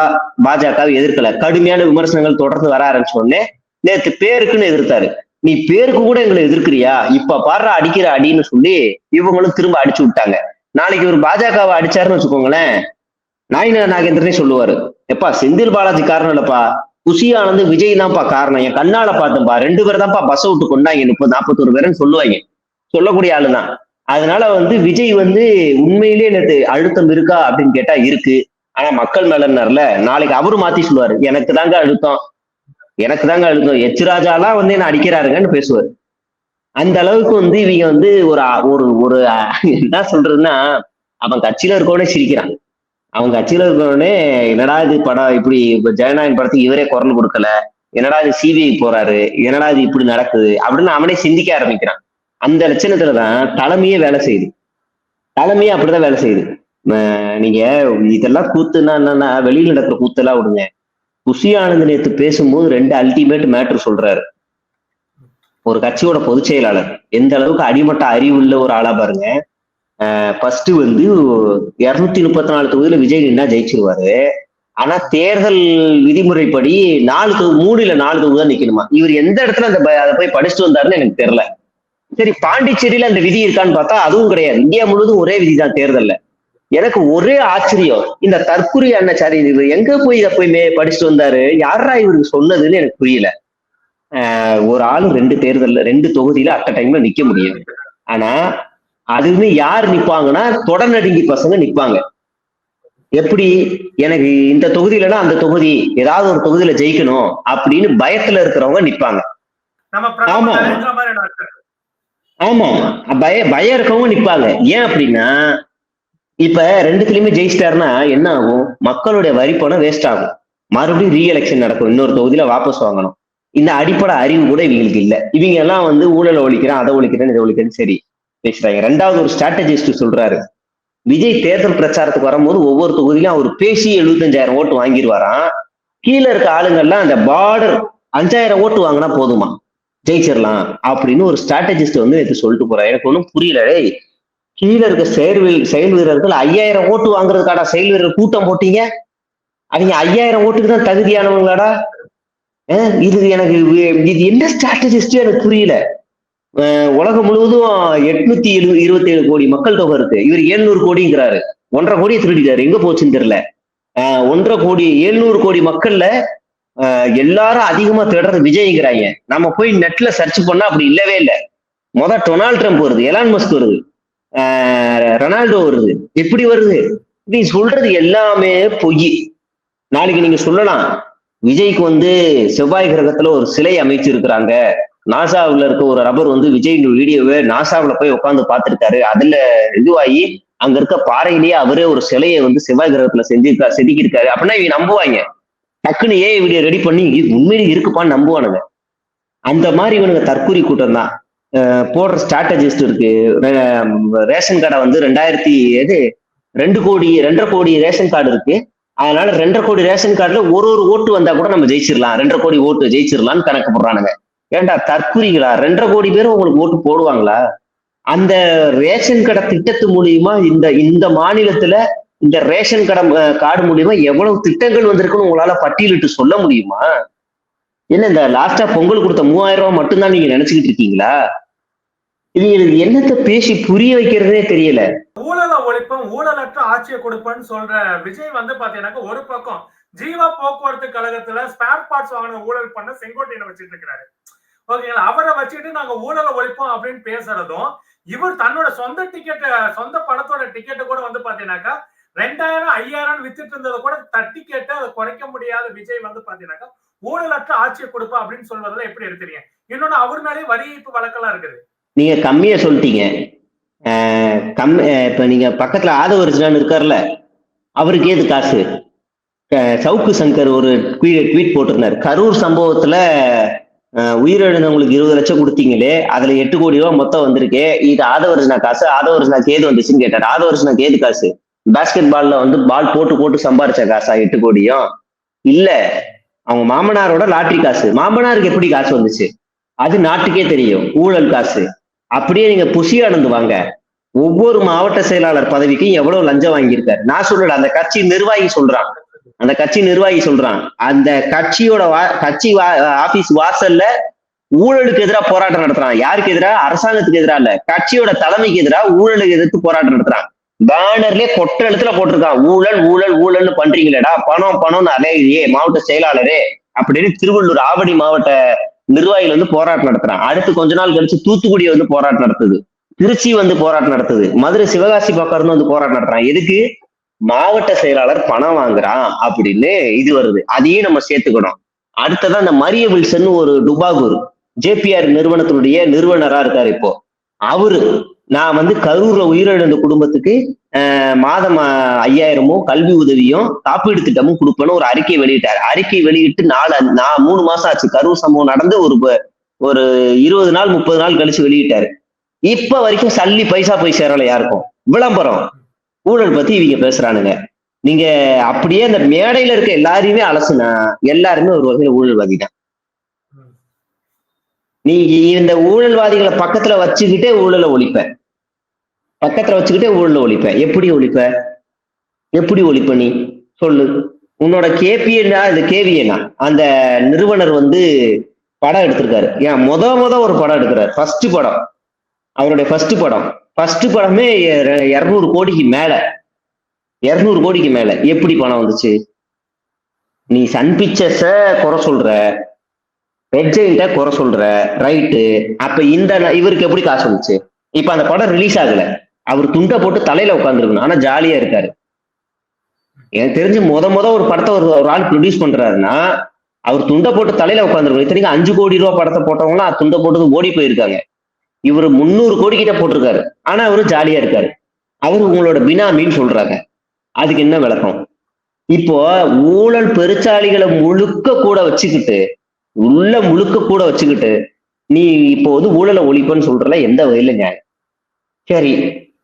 பாஜகவை எதிர்க்கல. கடுமையான விமர்சனங்கள் தொடர்ந்து வர ஆரம்பிச்ச உடனே நேத்து பேருக்குன்னு எதிர்த்தாரு. நீ பேருக்கு கூட எங்களை எதிர்க்கிறியா, இப்ப பாடுற அடிக்கிற அடின்னு சொல்லி இவங்களும் திரும்ப அடிச்சு விட்டாங்க. நாளைக்கு ஒரு பாஜகவை அடிச்சாருன்னு வச்சுக்கோங்களேன், நாயினா நாகேந்திரனே சொல்லுவாரு, எப்பா செந்தில் பாலாஜி காரணம் இல்லப்பா, குஷி ஆனந்த் விஜய் தான்ப்பா காரணம், என் கண்ணால பார்த்தப்பா, 2 பேர் தான்ப்பா பஸ் விட்டு கொண்டாங்க, 30-41 பேருன்னு சொல்லுவாங்க, சொல்லக்கூடிய ஆளுதான். அதனால வந்து விஜய் வந்து உண்மையிலேயே நேற்று அழுத்தம் இருக்கா அப்படின்னு கேட்டா இருக்கு. ஆனா மக்கள் மேலன்னார்ல, நாளைக்கு அவரு மாத்தி சொல்லுவாரு, எனக்கு தாங்க அழுத்தம், எனக்கு தாங்க அழுத்தம், எச்ராஜாலாம் வந்து என்ன அடிக்கிறாருங்கன்னு பேசுவாரு. அந்த அளவுக்கு வந்து இவங்க வந்து ஒரு ஒரு என்ன சொல்றதுன்னா, அவன் கட்சியில இருக்கவனே சிரிக்கிறான். அவங்க கட்சியில இருக்கவனே, என்னடா இது படம் இப்படி, ஜனநாயகம் படத்துக்கு இவரே குரல் கொடுக்கல, என்னடா இது சிபிஐ போறாரு, என்னடா இது இப்படி நடக்குது அப்படின்னு அவனே சிந்திக்க ஆரம்பிக்கிறான். அந்த லட்சணத்துலதான் தலைமையே வேலை செய்யுது. தலைமையே அப்படிதான் வேலை செய்யுது. நீங்க இதெல்லாம் கூத்துன்னா என்னன்னா, வெளியில நடக்கிற கூத்தெல்லாம் விடுங்க. குஷி ஆனந்த் நேத்து பேசும்போது 2 அல்டிமேட் மேட்ரு சொல்றாரு. ஒரு கட்சியோட பொதுச் செயலாளர் எந்த அளவுக்கு அடிமட்ட அறிவு உள்ள ஒரு ஆளா பாருங்க. ஃபர்ஸ்ட் வந்து 234 தொகுதியில விஜய் நின்னா ஜெயிச்சிருவாரு. ஆனா தேர்தல் விதிமுறைப்படி 3 இல்ல 4 தொகுதி தான் நிக்கணுமா. இவர் எந்த இடத்துல அதை போய் படிச்சுட்டு வந்தாருன்னு எனக்கு தெரியல. சரி, பாண்டிச்சேரியில அந்த விதி இருக்கான்னு பார்த்தா அதுவும் கிடையாது. இந்தியா முழுவதும் ஒரே விதி தான் தேர்தல்ல. எனக்கு ஒரே ஆச்சரியம், இந்த தற்குறி அண்ணாச்சாரி இவர் எங்க போய் இதை போய் படிச்சுட்டு வந்தாரு, யாரா இவருக்கு சொன்னதுன்னு எனக்கு புரியல. ஒரு ஆளு 2 தொகுதியில அட்ட டைம்ல நிக்க முடியும். ஆனா அதுவுமே யார் நிப்பாங்கன்னா, தொடர்நடுங்கி பசங்க நிப்பாங்க. எப்படி, எனக்கு இந்த தொகுதியிலன்னா அந்த தொகுதி, ஏதாவது ஒரு தொகுதியில ஜெயிக்கணும் அப்படின்னு பயத்துல இருக்கிறவங்க நிப்பாங்க. ஆமா ஆமா, பயம் இருக்கவங்க நிப்பாங்க. ஏன் அப்படின்னா, இப்ப 2த்துலயுமே ஜெயிச்சிட்டாருன்னா என்ன ஆகும், மக்களுடைய வரி பணம் வேஸ்ட் ஆகும், மறுபடியும் ரீஎலெக்ஷன் நடக்கும், இன்னொரு தொகுதியில வாபஸ் வாங்கணும். இந்த அடிப்படை அறிவு கூட இவங்களுக்கு இல்ல. இவங்க எல்லாம் வந்து ஊழலை ஒழிக்கிறேன், அதை ஒழிக்கிறேன், இதை ஒழிக்கிறேன்னு சரி பேசுறாங்க. 2வது ஒரு ஸ்ட்ராட்டஜிஸ்ட் சொல்றாரு, விஜய் தேர்தல் பிரச்சாரத்துக்கு வரும்போது ஒவ்வொரு தொகுதியிலும் அவர் பேசி 75,000 ஓட்டு வாங்கிடுவாராம். கீழே இருக்க ஆளுங்கள்லாம் அந்த பார்டர் 5,000 ஓட்டு வாங்கினா போதுமா, ஜெயிச்சிடலாம் அப்படின்னு ஒரு ஸ்ட்ராட்டஜிஸ்ட் வந்து நேற்று சொல்லிட்டு போறாரு. எனக்கு ஒன்றும் புரியல. கீழே இருக்க செயல் வீரர்கள் 5,000 ஓட்டு வாங்குறதுக்காடா செயல் வீரர் கூட்டம் போட்டீங்க? அவங்க 5,000 ஓட்டுக்கு தான் தகுதியானவங்களாடா? இது எனக்கு இது என்ன ஸ்ட்ராட்டஜிஸ்ட் எனக்கு புரியல. உலகம் முழுவதும் 827 கோடி மக்கள் தொகை இருக்கு, இவர் 700 கோடிங்கிறாரு. 1.5 கோடியை திருடிட்டாரு, எங்க போச்சுன்னு தெரியல. 1.5 கோடி 700 கோடி மக்கள்ல எல்லாரும் அதிகமா தேடுறது விஜய்ங்கிறாங்க. நம்ம போய் நெட்ல சர்ச் பண்ணா அப்படி இல்லவே இல்லை. டொனால்ட் ட்ரம்ப் வருது, எலான் மஸ்க் வருது, ரொனால்டோ வருது, எப்படி வருது? நீ சொல்றது எல்லாமே பொய். நாளைக்கு நீங்க சொல்லலாம், விஜய்க்கு வந்து செவ்வாய் கிரகத்துல ஒரு சிலை அமைச்சு இருக்கிறாங்க, நாசாவுல இருக்க ஒரு நபர் வந்து விஜய் வீடியோவை நாசாவுல போய் உட்காந்து பார்த்திருக்காரு, அதுல இதுவாகி அங்க இருக்க பாறையிலேயே அவரே ஒரு சிலையை வந்து செவ்வாய் கிரகத்துல செதுக்கியிருக்காரு அப்படின்னா இவங்க நம்புவாங்க. டக்குன்னு வீடியோ ரெடி பண்ணி உண்மையிலே இருக்குப்பான்னு நம்புவானுங்க. அந்த மாதிரி இவனுங்க தற்கூரி கூட்டம் தான். போடுற ஸ்ட்ராட்டஜிஸ்ட் இருக்கு. ரேஷன் கார்டை வந்து 2 கோடி 2.5 கோடி ரேஷன் கார்டு இருக்கு, அதனால 2.5 கோடி ரேஷன் கார்டுல ஒரு ஓட்டு வந்தா கூட நம்ம ஜெயிச்சிடலாம், 2.5 கோடி ஓட்டு ஜெயிச்சிடலாம்னு கணக்கு போடுறானுங்க. ஏன்டா தற்குறிகளா, 2.5 கோடி பேரும் உங்களுக்கு ஓட்டு போடுவாங்களா? அந்த ரேஷன் கடை திட்டத்து மூலியமா இந்த மாநிலத்துல இந்த ரேஷன் கார்டு மூலியமா எவ்வளவு திட்டங்கள் வந்திருக்குன்னு உங்களால பட்டியலிட்டு சொல்ல முடியுமா? என்ன இந்த லாஸ்டா பொங்கல் கொடுத்த 3,000 ரூபாய் மட்டும்தான் நீங்க நினைச்சுக்கிட்டு இருக்கீங்களா? இது என்னத்த பேசி புரிய வைக்கிறதே தெரியல. ஊழலை ஒழிப்பும் ஊழலற்ற ஆட்சியை கொடுப்பேன்னு சொல்ற விஜய் வந்து பாத்தீங்கன்னா, ஒரு பக்கம் ஜீவா போக்குவரத்து கழகத்துல ஸ்பேர் பார்ட்ஸ் வாங்கின ஊழல் பண்ண செங்கோட்டையனை வச்சுட்டு இருக்கிறாரு. ஓகேங்களா, அவரை வச்சுட்டு நாங்க ஊழலை ஒழிப்போம் அப்படின்னு பேசுறதும், இவர் தன்னோட சொந்த படத்தோட டிக்கெட்டை கூட வந்து பாத்தீங்கன்னாக்கா 2000 5000 வித்துட்டு இருந்ததை கூட தட்டி கேட்டு அதை குறைக்க முடியாத விஜய் வந்து பாத்தீங்கன்னாக்கா ஊழலற்ற ஆட்சியை கொடுப்பா அப்படின்னு சொல்வதில் எப்படி எடுக்கிறீங்க? இன்னொன்னு அவர் மேலே வரி ஏய்ப்பு வழக்கெல்லாம் இருக்குது. நீங்க கம்மியா சொல்லிட்டீங்க. இப்ப நீங்க பக்கத்துல ஆதவர்ஜுனான் இருக்காருல்ல, அவருக்கு ஏது காசு? சவுக்கு சங்கர் ஒரு ட்வீட் போட்டிருந்தார். கரூர் சம்பவத்துல உயிரிழந்தவங்களுக்கு 20 லட்சம் கொடுத்தீங்களே, அதுல 8 கோடி ரூபாய் மொத்தம் வந்திருக்கு. இது ஆதவர்ஜுனா காசு, ஆதவர்ஜுனாக்கு ஏது வந்துச்சுன்னு கேட்டார். ஆதவர்ஜுனாக்கு ஏது காசு? பாஸ்கெட் பால்ல வந்து பால் போட்டு சம்பாரிச்ச காசா 8 கோடியும்? இல்ல, அவங்க மாமனாரோட லாட்டரி காசு. மாமனாருக்கு எப்படி காசு வந்துச்சு? அது நாட்டுக்கே தெரியும், ஊழல் காசு. அப்படியே நீங்க புஷியானந்து வாங்க, ஒவ்வொரு மாவட்ட செயலாளர் பதவிக்கும் எவ்வளவு லஞ்சம் வாங்கியிருக்காரு. நான் சொல்லல, அந்த கட்சி நிர்வாகி சொல்றான். அந்த கட்சியோட கட்சி ஆபீஸ் வாசல்ல ஊழலுக்கு எதிராக போராட்டம் நடத்துறான். யாருக்கு எதிராக? அரசாங்கத்துக்கு எதிராக இல்ல, கட்சியோட தலைமைக்கு எதிராக ஊழலுக்கு எதிர்த்து போராட்டம் நடத்துறான். பேனர்லயே கொட்ட எழுத்துல போட்டிருக்கான், ஊழல் ஊழல் ஊழல்னு பண்றீங்களேடா, பணம் பணம்னு அலையே மாவட்ட செயலாளரே அப்படின்னு திருவள்ளூர் ஆவடி மாவட்ட நிர்வாகிகள் வந்து போராட்டம் நடத்துறான். அடுத்து கொஞ்ச நாள் கழிச்சு தூத்துக்குடி வந்து போராட்டம் நடத்துது, திருச்சி வந்து போராட்டம் நடத்துது, மதுரை சிவகாசி பக்கம் வந்து போராட்டம் நடத்துறான். எதுக்கு? மாவட்ட செயலாளர் பணம் வாங்குறான் அப்படின்னு இது வருது. அதையும் நம்ம சேர்த்துக்கணும். அடுத்ததான் இந்த மரிய வில்சன் ஒரு டுபாகூர் ஜேபிஆர் நிறுவனத்தினுடைய நிறுவனரா இருக்காரு இப்போ. அவரு நான் வந்து கரூர்ல உயிரிழந்த குடும்பத்துக்கு மாதம் 5000 கல்வி உதவியும் காப்பீடு திட்டமும் கொடுப்பேன்னு ஒரு அறிக்கை வெளியிட்டாரு. அறிக்கை வெளியிட்டு 3 மாசம் ஆச்சு. கரூர் சம்பவம் நடந்து ஒரு 20 நாள் 30 நாள் கழிச்சு வெளியிட்டாரு. இப்ப வரைக்கும் சல்லி பைசா போய் சேரல யாருக்கும். விளம்பரம் ஊழல் பத்தி இவங்க பேசுறானுங்க. நீங்க அப்படியே அந்த மேடையில இருக்க எல்லாரையுமே அலசுனா எல்லாருமே ஒரு வகையில ஊழல்வாதி தான். நீங்க இந்த ஊழல்வாதிகளை பக்கத்துல வச்சுக்கிட்டே ஊழலை ஒழிப்ப, எப்படி ஒழிப்ப நீ சொல்லு? உன்னோட கேபிஎன்னா இது கேவிஎன்னா அந்த நிறுவனர் வந்து படம் எடுத்திருக்காரு. ஏன் முத ஒரு படம் எடுக்கிறார். அவருடைய ஃபர்ஸ்ட் படமே 200 கோடிக்கு மேல. 200 கோடிக்கு மேல எப்படி பணம் வந்துச்சு? நீ சன் பிக்சர்ஸ குறை சொல்ற, ரெட் ஜெயிண்ட குறை சொல்ற, ரைட்டு. அப்ப இவருக்கு எப்படி காசு வந்துச்சு? இப்ப அந்த படம் ரிலீஸ் ஆகல, அவர் துண்டை போட்டு தலையில உட்காந்துருக்கணும், ஆனா ஜாலியா இருக்காரு. எனக்கு தெரிஞ்சு முத ஒரு படத்தை ஒரு ஆள் ப்ரொடியூஸ் பண்றாருன்னா அவர் துண்டை போட்டு தலையில உட்காந்துருக்கணும். இத்தனைக்கும் 5 கோடி ரூபாய் படத்தை போட்டவங்களாம் துண்டை போட்டு ஓடி போயிருக்காங்க. இவரு 300 கோடி கிட்ட போட்டிருக்காரு, ஆனா அவரு ஜாலியா இருக்காரு. அவரு உங்களோட பினாமின்னு சொல்றாங்க. அதுக்கு என்ன விளக்கம்? இப்போ ஊழல் பெருச்சாளிகளை முழுக்க கூட வச்சுக்கிட்டு நீ இப்போ வந்து ஊழலை ஒழிப்பன்னு சொல்றல, எந்த வகையில நியாயம்? சரி,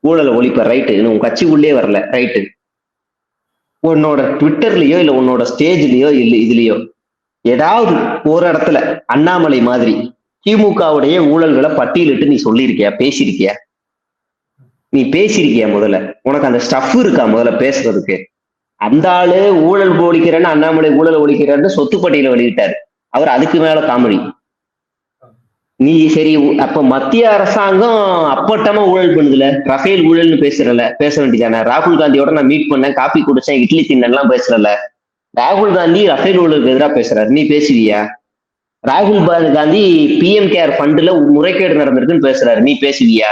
ஊழலை ஒழிப்ப ரைட்டு, உன் கட்சிக்குள்ளே வரல ரைட்டு. உன்னோட ட்விட்டர்லயோ இல்ல உன்னோட ஸ்டேஜ்லயோ இல்ல இதுலயோ ஏதாவது ஒரு இடத்துல அண்ணாமலை மாதிரி திமுகவுடைய ஊழல்களை பட்டியலிட்டு நீ சொல்லியிருக்கியா, பேசியிருக்கியா? நீ பேசியிருக்கியா? முதல்ல உனக்கு அந்த ஸ்டஃப் இருக்கா முதல்ல பேசுறதுக்கு? அந்த ஆளு ஊழல் ஒழிக்கிறேன்னு, அண்ணாமலை ஊழல் ஒழிக்கிறேன்னு சொத்து பட்டியலை வெளியிட்டாரு. அவர் அதுக்கு மேல காமெடி. நீ சரி, அப்ப மத்திய அரசாங்கம் அப்பட்டமா ஊழல் பண்ணுதுல, ரஃபேல் ஊழல்னு பேச வேண்டியதானே? ராகுல் காந்தியோட நான் மீட் பண்ணேன், காப்பி குடிச்சேன், இட்லி தின்னெல்லாம் பேசுறல. ராகுல் காந்தி ரஃபேல் ஊழலுக்கு எதிராக பேசுறாரு, நீ பேசுவியா? ராகுல் காந்தி பிஎம் கேர் ஃபண்டுல முறைகேடு நடந்திருக்குன்னு பேசுறாரு, நீ பேசுவியா?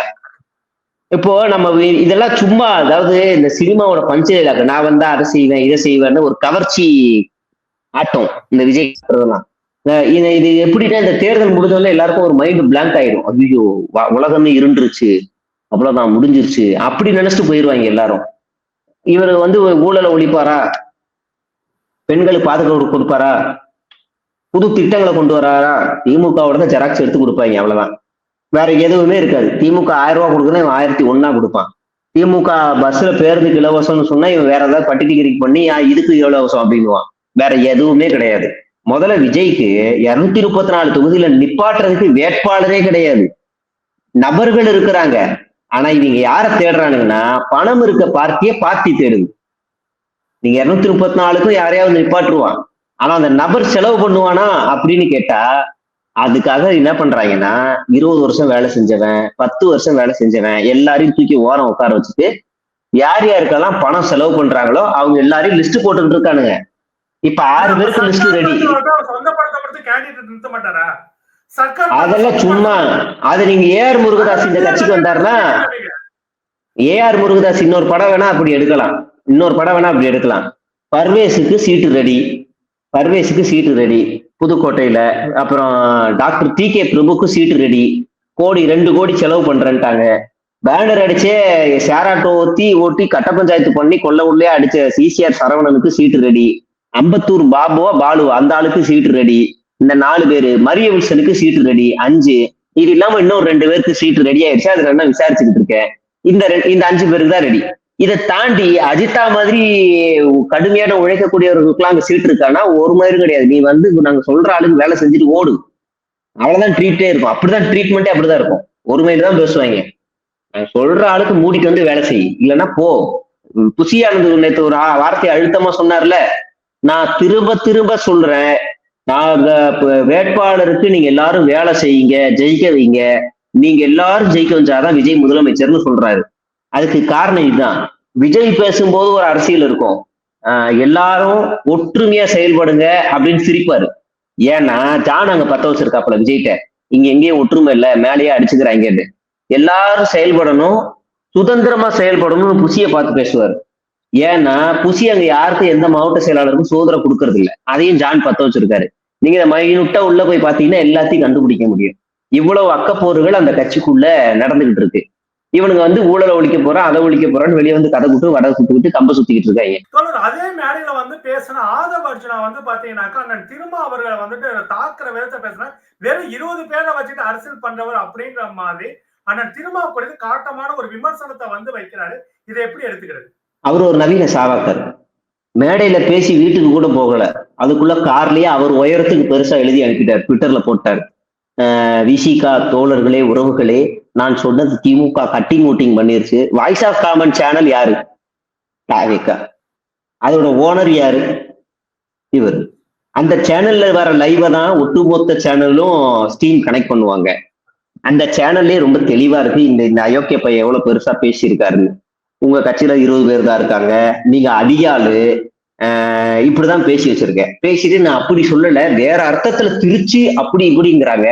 இப்போ நம்ம இதெல்லாம் சும்மா, அதாவது இந்த சினிமாவோட பஞ்சையிலாக்க நான் வந்தா அதை செய்வேன் இதை செய்வேன்னு ஒரு கவர்ச்சி ஆட்டம் இந்த விஜய் எல்லாம். இது எப்படின்னா, இந்த தேர்தல் முடிஞ்சோடனே எல்லாருக்கும் ஒரு மைண்ட் பிளாங்க் ஆயிடும். ஐயோ உலகமே இருண்டுருச்சு, அவ்வளவுதான் முடிஞ்சிருச்சு அப்படி நினைச்சிட்டு போயிடுவாங்க எல்லாரும். இவர் வந்து ஊழலை ஒழிப்பாரா? பெண்களுக்கு பாதுகாப்பு கொடுப்பாரா? புது திட்டங்களை கொண்டு வராரா? திமுகவோட தான் ஜெராக்ஸ் எடுத்து கொடுப்பாங்க, அவ்வளவுதான். வேற எதுவுமே இருக்காது. திமுக 1000 ரூபாய் கொடுக்குன்னா இவன் 1001 கொடுப்பான். திமுக பஸ்ல பேருந்துக்கு இலவசம்னு சொன்னா இவன் வேற ஏதாவது பட்டி டிகிரிக்கு பண்ணி இதுக்கு இலவசம் அப்படின்னுவான். வேற எதுவுமே கிடையாது. முதல்ல விஜய்க்கு 234 தொகுதியில நிப்பாட்டுறதுக்கு வேட்பாளரே கிடையாது, நபர்கள் இருக்கிறாங்க. ஆனா இவங்க யார தேடுறானுங்கன்னா, பணம் இருக்க பார்ட்டி தேடுது. நீங்க 234க்கும் யாரையாவது நிப்பாட்டுருவான், ஆனா அந்த நபர் செலவு பண்ணுவானா அப்படின்னு கேட்டா, அதுக்காக என்ன பண்றாங்கன்னா 20 வருஷம் வேலை செஞ்சவன், 10 வருஷம் வேலை செஞ்சவன் எல்லாரையும் தூக்கி ஓரம் உட்கார வச்சுட்டு யார் யாருக்கெல்லாம் பணம் செலவு பண்றாங்களோ அவங்க எல்லாரையும் லிஸ்ட் போட்டுக்கிட்டு இருக்கானுங்க. இப்ப 6 பேருக்கு லிஸ்ட் ரெடி. அதெல்லாம் சும்மா. அது நீங்க ஏஆர் முருகதாஸ் இந்த கட்சிக்கு வந்தாருன்னா, ஏஆர் முருகதாஸ் இன்னொரு படம் வேணா அப்படி எடுக்கலாம். இன்னொரு படம் வேணா அப்படி எடுக்கலாம். பர்வேஸுக்கு சீட்டு ரெடி புதுக்கோட்டையில. அப்புறம் டாக்டர் டி கே பிரபுக்கு சீட்டு ரெடி, 2 கோடி செலவு பண்றேன்ட்டாங்க. பேனர் அடிச்சே ஷேராட்டோ ஓட்டி கட்ட பஞ்சாயத்து பண்ணி கொல்ல உள்ளே அடிச்ச சிசிஆர் சரவணனுக்கு சீட்டு ரெடி, அம்பத்தூர் பாலுவா அந்த ஆளுக்கு சீட்டு ரெடி. இந்த 4 பேரு. மரிய வில்சனுக்கு சீட்டு ரெடி 5. இது இல்லாம இன்னும் 2 பேருக்கு சீட்டு ரெடி ஆயிடுச்சு. அதுல என்ன விசாரிச்சுக்கிட்டு இருக்கேன். இந்த 5 பேருக்கு தான் ரெடி. இதை தாண்டி அஜிதா மாதிரி கடுமையான உழைக்கக்கூடியவர்களுக்குலாம் அங்க சீட்டு இருக்கான்னா ஒரு மாதிரி கிடையாது. நீ நாங்க சொல்ற ஆளுக்கு வேலை செஞ்சுட்டு ஓடு, அவ்வளவுதான் ட்ரீட்டே இருக்கும். அப்படிதான் ட்ரீட்மெண்ட்டே அப்படிதான் இருக்கும். ஒரு மாதிரி தான் பேசுவாங்க. சொல்ற ஆளுக்கு மூடிட்டு வேலை செய், இல்லைன்னா போ. புசியானது நேற்று ஒரு வார்த்தையை அழுத்தமா சொன்னார்ல, நான் திரும்ப சொல்றேன், நான் வேட்பாளருக்கு நீங்க எல்லாரும் வேலை செய்யுங்க, ஜெயிக்க வைங்க. நீங்க எல்லாரும் ஜெயிக்க வச்சாதான் விஜய் முதலமைச்சர்னு சொல்றாரு. அதுக்கு காரணம் இதுதான். விஜய் பேசும்போது ஒரு அரசியல் இருக்கும், எல்லாரும் ஒற்றுமையா செயல்படுங்க அப்படின்னு சிரிப்பாரு. ஏன்னா ஜான் அங்க 10 வச்சிருக்காப்புல விஜய்கிட்ட, இங்க எங்கேயும் ஒற்றுமை இல்லை, மேலேயே அடிச்சுக்கிறாங்க. எல்லாரும் செயல்படணும், சுதந்திரமா செயல்படணும்னு புசியை பார்த்து பேசுவார். ஏன்னா புசி அங்க யாருக்கும் எந்த மாவட்ட செயலாளருக்கும் சுதந்திரம் கொடுக்கறது இல்லை. அதையும் ஜான் 10 வச்சிருக்காரு. நீங்க இதை மைனூட்டா உள்ள போய் பாத்தீங்கன்னா எல்லாத்தையும் கண்டுபிடிக்க முடியும். இவ்வளவு அக்கப்போர்கள் அந்த கட்சிக்குள்ள நடந்துகிட்டு இருக்கு. இவனுங்க ஊழலை ஒழிக்க போறான், அதை ஒழிக்க போறான்னு வெளியே கதை விட்டு வடை சுத்திக்கிட்டு கம்ப சுத்திக்கிட்டு இருக்காங்க. அதே மேடையில பேசின ஆதவ அர்ஜுனா பாத்தீங்கன்னாக்கா அண்ணன் திருமா அவர்களை தாக்குற விதத்தை பேசினா வெறும் 20 பேரை வச்சுட்டு அரசியல் பண்றவர் அப்படின்ற மாதிரி அண்ணன் திருமா குறித்து காட்டமான ஒரு விமர்சனத்தை வைக்கிறாரு. இதை எப்படி எடுத்துக்கிறது? அவர் ஒரு நவீன சாவாக்கர். மேடையில பேசி வீட்டுக்கு கூட போகல, அதுக்குள்ள கார்லயே அவர் உயரத்துக்கு பெருசா எழுதி அனுப்பிட்டார், ட்விட்டர்ல போட்டார். விசிகா தோழர்களே, உறவுகளே, நான் சொன்னது திமுக கட்டிங் ஓட்டிங் பண்ணிருச்சு. வாய்ஸ் ஆஃப் காமன் சேனல் யாரு? தாவேக்கா. அதோட ஓனர் யாரு? இவர். அந்த சேனல்ல வர லைவ தான் ஒட்டுமொத்த சேனலும் ஸ்டீம் கனெக்ட் பண்ணுவாங்க. அந்த சேனல்லே ரொம்ப தெளிவா இருக்கு இந்த அயோக்கிய பையன் எவ்வளவு பெருசா பேசியிருக்காருன்னு. உங்க கட்சியில 20 பேர் தான் இருக்காங்க, நீங்க அதிகாலு, இப்படிதான் பேசி வச்சிருக்கேன். பேசிட்டு நான் அப்படி சொல்லல, வேற அர்த்தத்துல திருச்சி அப்படி இப்படிங்கிறாங்க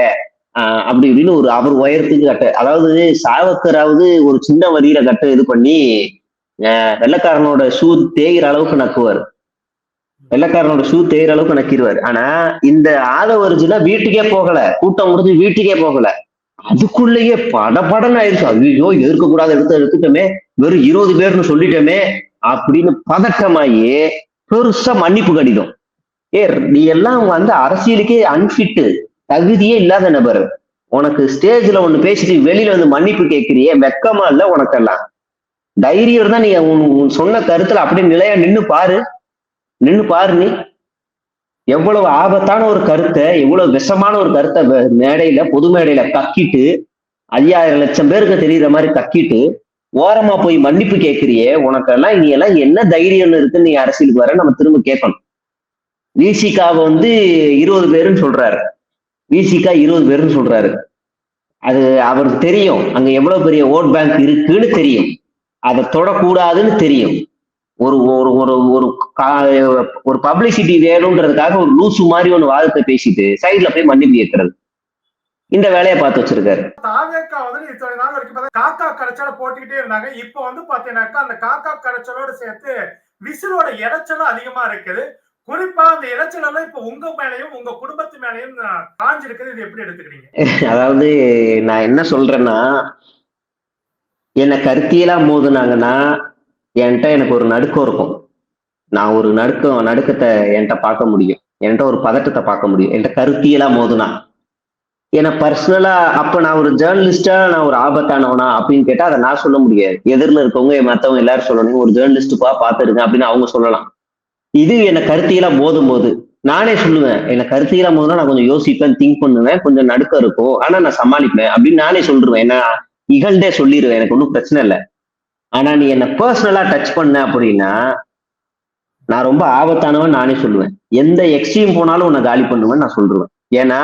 அப்படி இப்படின்னு அவர் உயரத்துக்கு கட்ட, அதாவது சாவக்கராவது ஒரு சின்ன வரியில கட்ட இது பண்ணி வெள்ளக்காரனோட ஷூ தேய்கிற அளவுக்கு நக்குவார். நக்கிடுவார். ஆனா இந்த ஆதவர்ஜுனா வீட்டுக்கே போகல, கூட்டம் முடிஞ்சு வீட்டுக்கே போகல, அதுக்குள்ளேயே படன்னு ஆயிடுச்சு. ஐயோ இருக்கக்கூடாது, எடுத்துட்டோமே, வெறும் 20 பேர்னு சொல்லிட்டோமே அப்படின்னு பதட்டமாயி பெருசா மன்னிப்பு கடிதம். நீ எல்லாம் அரசியலுக்கே அன்பிட்டு, தகுதியே இல்லாத நபர். உனக்கு ஸ்டேஜ்ல ஒண்ணு பேசிட்டு வெளியில மன்னிப்பு கேட்கிறியே, வெக்கமா இல்ல உனக்கெல்லாம்? தைரியம் தான் நீ சொன்ன கருத்துல அப்படியே நிலையா நின்னு பாரு. நீ எவ்வளவு ஆபத்தான ஒரு கருத்தை, எவ்வளவு விஷமான ஒரு கருத்தை மேடையில, பொது மேடையில கக்கிட்டு, 5000 லட்சம் பேருக்கு தெரியுற மாதிரி கக்கிட்டு ஓரமா போய் மன்னிப்பு கேட்கிறியே, உனக்கெல்லாம் நீ எல்லாம் என்ன தைரியம்னு இருக்குன்னு நீ அரசியலுக்கு வர நம்ம திரும்ப கேட்கணும். விசிகாவை 20 பேருன்னு சொல்றாரு. விசிகா 20 பேருன்னு சொல்றாரு. அது அவருக்கு தெரியும், அங்க எவ்வளவு பெரிய ஓட் பேங்க் இருக்குன்னு தெரியும், அதை தொடக்கூடாதுன்னு தெரியும். ஒரு ஒரு ஒரு ஒரு பப்ளிசிட்டி வேணும்ன்றதுக்காக ஒரு லூசு மாதிரி ஒண்ணு வாதத்தை பேசிட்டு சைட்ல போய் மன்னிப்பு கேட்கறது, இந்த வேலையை பார்த்து வச்சிருக்காரு. தாவேக்கா இத்தனை நாள் வரைக்கும் காக்கா கரைச்சல போட்டுக்கிட்டே இருந்தாங்க. இப்ப பாத்தீங்கன்னாக்கா அந்த காக்கா கரைச்சலோட சேர்த்து விசிலோட இறைச்சலும் அதிகமா இருக்குது. குறிப்பா அந்த இறைச்சல் எல்லாம் இப்ப உங்க மேலையும் உங்க குடும்பத்து மேலையும் காஞ்சிருக்குது. இது எப்படி எடுத்துக்கிறீங்க? அதாவது நான் என்ன சொல்றேன்னா, என்ன கருத்தியெல்லாம் மோதுனாங்கன்னா என்கிட்ட எனக்கு ஒரு நடுக்கம் இருக்கும். நான் ஒரு நடுக்கத்தை என்கிட்ட பார்க்க முடியும், என்கிட்ட ஒரு பதட்டத்தை பார்க்க முடியும் என்கிட்ட கருத்தியெல்லாம் மோதுனா. ஏன்னா பர்சனலா அப்ப நான் ஒரு ஜேர்னலிஸ்டா நான் ஒரு ஆபத்தானவனா அப்படின்னு கேட்டா அதை நான் சொல்ல முடியாது. எதிரில் இருக்கவங்க மற்றவங்க எல்லாரும் சொல்லணும், ஒரு ஜேர்னலிஸ்டுப்பா பார்த்துருங்க அப்படின்னு அவங்க சொல்லலாம். இது என்னை கருத்தியெல்லாம் மோதும் போது நானே சொல்லுவேன், என்னை கருத்தியெல்லாம் மோதுனா நான் கொஞ்சம் யோசிப்பேன், திங்க் பண்ணுவேன், கொஞ்சம் நடுக்கம் இருக்கும், ஆனா நான் சமாளிப்பேன் அப்படின்னு நானே சொல்லிடுவேன். என்ன இகழ்ந்தே சொல்லிடுவேன், எனக்கு ஒன்றும் பிரச்சனை இல்லை. ஆனா நீ என்ன பர்சனலா டச் பண்ண அப்படின்னா நான் ரொம்ப ஆபத்தானவன் நானே சொல்லுவேன். எந்த எக்ஸ்ட்ரீம் போனாலும் உன்னை காலி பண்ணுவேன் நான் சொல்லுவேன். ஏன்னா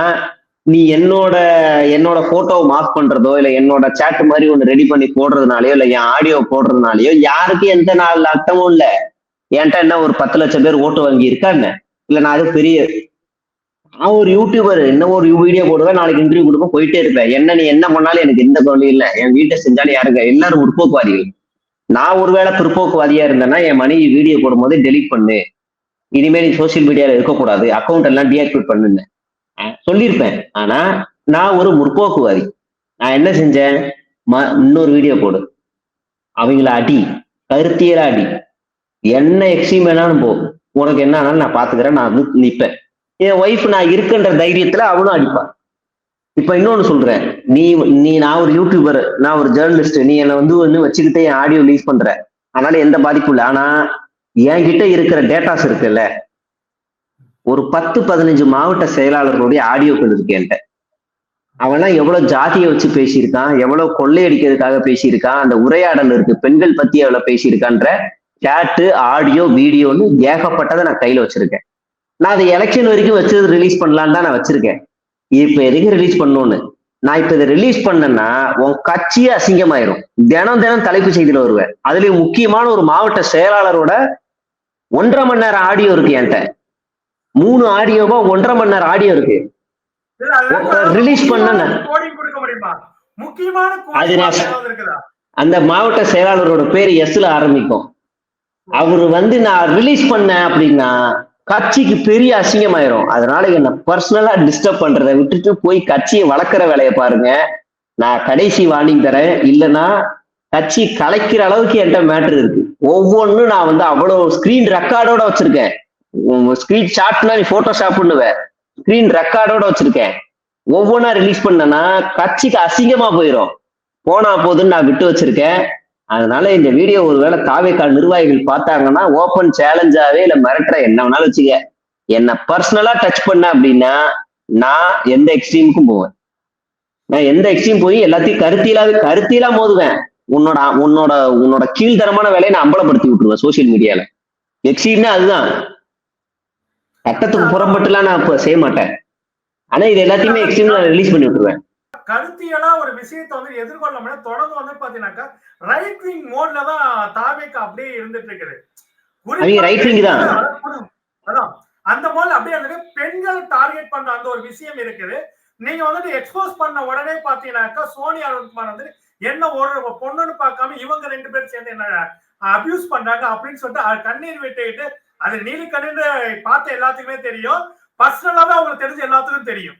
நீ என்னோட போட்டோவை மார்க் பண்றதோ இல்ல என்னோட சாட் மாதிரி ஒண்ணு ரெடி பண்ணி போடுறதுனாலயோ இல்ல என் ஆடியோ போடுறதுனாலயோ யாருக்கு எந்த நாள் அர்த்தமும் இல்ல. என்கிட்ட என்ன ஒரு 10 லட்சம் பேர் ஓட்டு வாங்கி இருக்கா என்ன? இல்ல நான் அது பெரிய நான் ஒரு யூடியூபர், என்ன ஒரு வீடியோ போடுவேன், நாளைக்கு இன்டர்வியூ கொடுப்பேன், போயிட்டே இருப்பேன். நீ என்ன பண்ணாலும் எனக்கு எந்த கவலையும் இல்லை. என் வீட்டை செஞ்சாலும் யாருங்க, எல்லாரும் முற்போக்குவாதிகள். நான் ஒருவேளை பிற்போக்குவாதியா இருந்தேன்னா என் மனைவி வீடியோ போடும்போது டெலீட் பண்ணு, இனிமேல் நீ சோசியல் மீடியால இருக்கக்கூடாது, அக்கௌண்ட் எல்லாம் டீஆக்டிவேட் பண்ணுன்னு சொல்லியிருப்பேன். ஆனா நான் ஒரு முற்போக்குவாதி. நான் என்ன செஞ்சேன், இன்னொரு வீடியோ போடு, அவங்கள அடி, கருத்தியலா அடி, என்ன எக்ஸ்ட்ரீம் வேணாலும் போ, உனக்கு என்ன ஆனாலும் நான் பாத்துக்கிறேன், நான் வந்து நிப்பேன். என் ஒய்ஃப் நான் இருக்குன்ற தைரியத்துல அவனும் அடிப்பான். இப்ப இன்னொன்னு சொல்றேன், நீ நீ நான் ஒரு யூடியூபர், நான் ஒரு ஜேர்னலிஸ்ட், நீ என்னை வந்து வச்சுக்கிட்டே என் ஆடியோ ரிலீஸ் பண்ற, அதனால எந்த பாதிப்பும் இல்லை. ஆனா என்கிட்ட இருக்கிற டேட்டாஸ் இருக்குல்ல, ஒரு 10-15 மாவட்ட செயலாளர்களுடைய ஆடியோக்கள் இருக்கு என்கிட்ட. அவன்லாம் எவ்வளவு ஜாதியை வச்சு பேசியிருக்கான், எவ்வளவு கொள்ளையடிக்கிறதுக்காக பேசியிருக்கான், அந்த உரையாடல் இருக்கு, பெண்கள் பத்தி எவ்வளவு பேசியிருக்கான்ற சேட்டு, ஆடியோ, வீடியோன்னு ஏகப்பட்டதை நான் கையில வச்சிருக்கேன். நான் அதை எலெக்ஷன் வரைக்கும் வச்சு ரிலீஸ் பண்ணலான்னு தான் நான் வச்சிருக்கேன். இப்ப எதுக்கு ரிலீஸ் பண்ணணும்னு, நான் இப்ப இதை ரிலீஸ் பண்ணேன்னா உன் கட்சியே அசிங்கமாயிரும். தினம் தினம் தலைப்பு செய்தியில வருவேன். அதுலயும் முக்கியமான ஒரு மாவட்ட செயலாளரோட 1.5 மணி நேரம் ஆடியோ இருக்கு என்கிட்ட. 3 ஆடியோவா 1.5 மணி நேரம் ஆடியோ இருக்கு. ரிலீஸ் பண்ண அந்த மாவட்ட செயலாளரோட பேரு எஸ்ல ஆரம்பிக்கும். அவரு வந்து நான் ரிலீஸ் பண்ணேன் அப்படின்னா கட்சிக்கு பெரிய அசிங்கமாயிரும். அதனால என்ன பர்சனலா டிஸ்டர்ப் பண்றதை விட்டுட்டு போய் கட்சியை வளர்க்குற வேலையை பாருங்க. நான் கடைசி வார்னிங் தரேன், இல்லைன்னா கட்சி கலைக்கிற அளவுக்கு என்கிட்ட மேட்டர் இருக்கு. ஒவ்வொன்றும் நான் வந்து அவ்வளவு ஸ்கிரீன் ரெக்கார்டோட வச்சிருக்கேன். ஸ்கிரீன் ஷாட்னா நீ போட்டோஷாப் பண்ணுவேன், ஸ்கிரீன் ரெக்கார்டோட வச்சிருக்கேன். ஒவ்வொன்றா ரிலீஸ் பண்ணனா கட்சிக்கு அசிங்கமா போயிடும். போனா போதுன்னு நான் விட்டு வச்சிருக்கேன். அதனால இந்த வீடியோ ஒருவேளை தாவேகா நிர்வாகிகள் பார்த்தாங்கன்னா ஓப்பன் சேலஞ்சாவே இல்ல மிரட்டுற என்ன வேணாலும் வச்சுக்க. என்ன பர்சனலா டச் பண்ண அப்படின்னா நான் எந்த எக்ஸ்ட்ரீமுக்கும் போவேன். நான் எந்த எக்ஸ்ட்ரீம் போய் எல்லாத்தையும் கருத்தியலா மோதுவேன். உன்னோட கீழ்த்தரமான வேலையை நான் அம்பலப்படுத்தி விட்டுருவேன் சோசியல் மீடியால. எக்ஸ்ட்ரீம்னா அதுதான். சட்டத்துக்கு புறம்பட்டுலாம் நான் இப்ப செய்ய மாட்டேன். ஆனா இது எல்லாத்தையுமே எக்ஸ்ட்ரீம்ல ரிலீஸ் பண்ணி விட்டுருவேன். கருத்தியலா ஒரு விஷயத்தை வந்து எதிர்கொள்ள முடியாது. தொடர்ந்து வந்து பாத்தீங்கன்னாக்கா ரைட் விங் மோட்ல தான் தாவேகா அப்படியே இருந்துட்டு இருக்குது. ரைட் விங் தான். அதான் அந்த மோட்ல அப்படியே வந்து பெண்கள் டார்கெட் பண்ற அந்த ஒரு விஷயம் இருக்குது. நீங்க வந்துட்டு எக்ஸ்போஸ் பண்ண உடனே பாத்தீங்கன்னாக்கா சோனியா அருண்குமார் வந்து என்ன ஒரு பொண்ணுன்னு பார்க்காம இவங்க 2 பேரும் சேர்ந்து என்ன அபியூஸ் பண்றாங்க அப்படின்னு சொல்லிட்டு கண்ணீர் விட்டுக்கிட்டு அது நீலி கண்ணீர் பார்த்த எல்லாத்துக்குமே தெரியும். பர்சனலாவே அவங்களுக்கு தெரிஞ்ச எல்லாத்துக்கும் தெரியும்.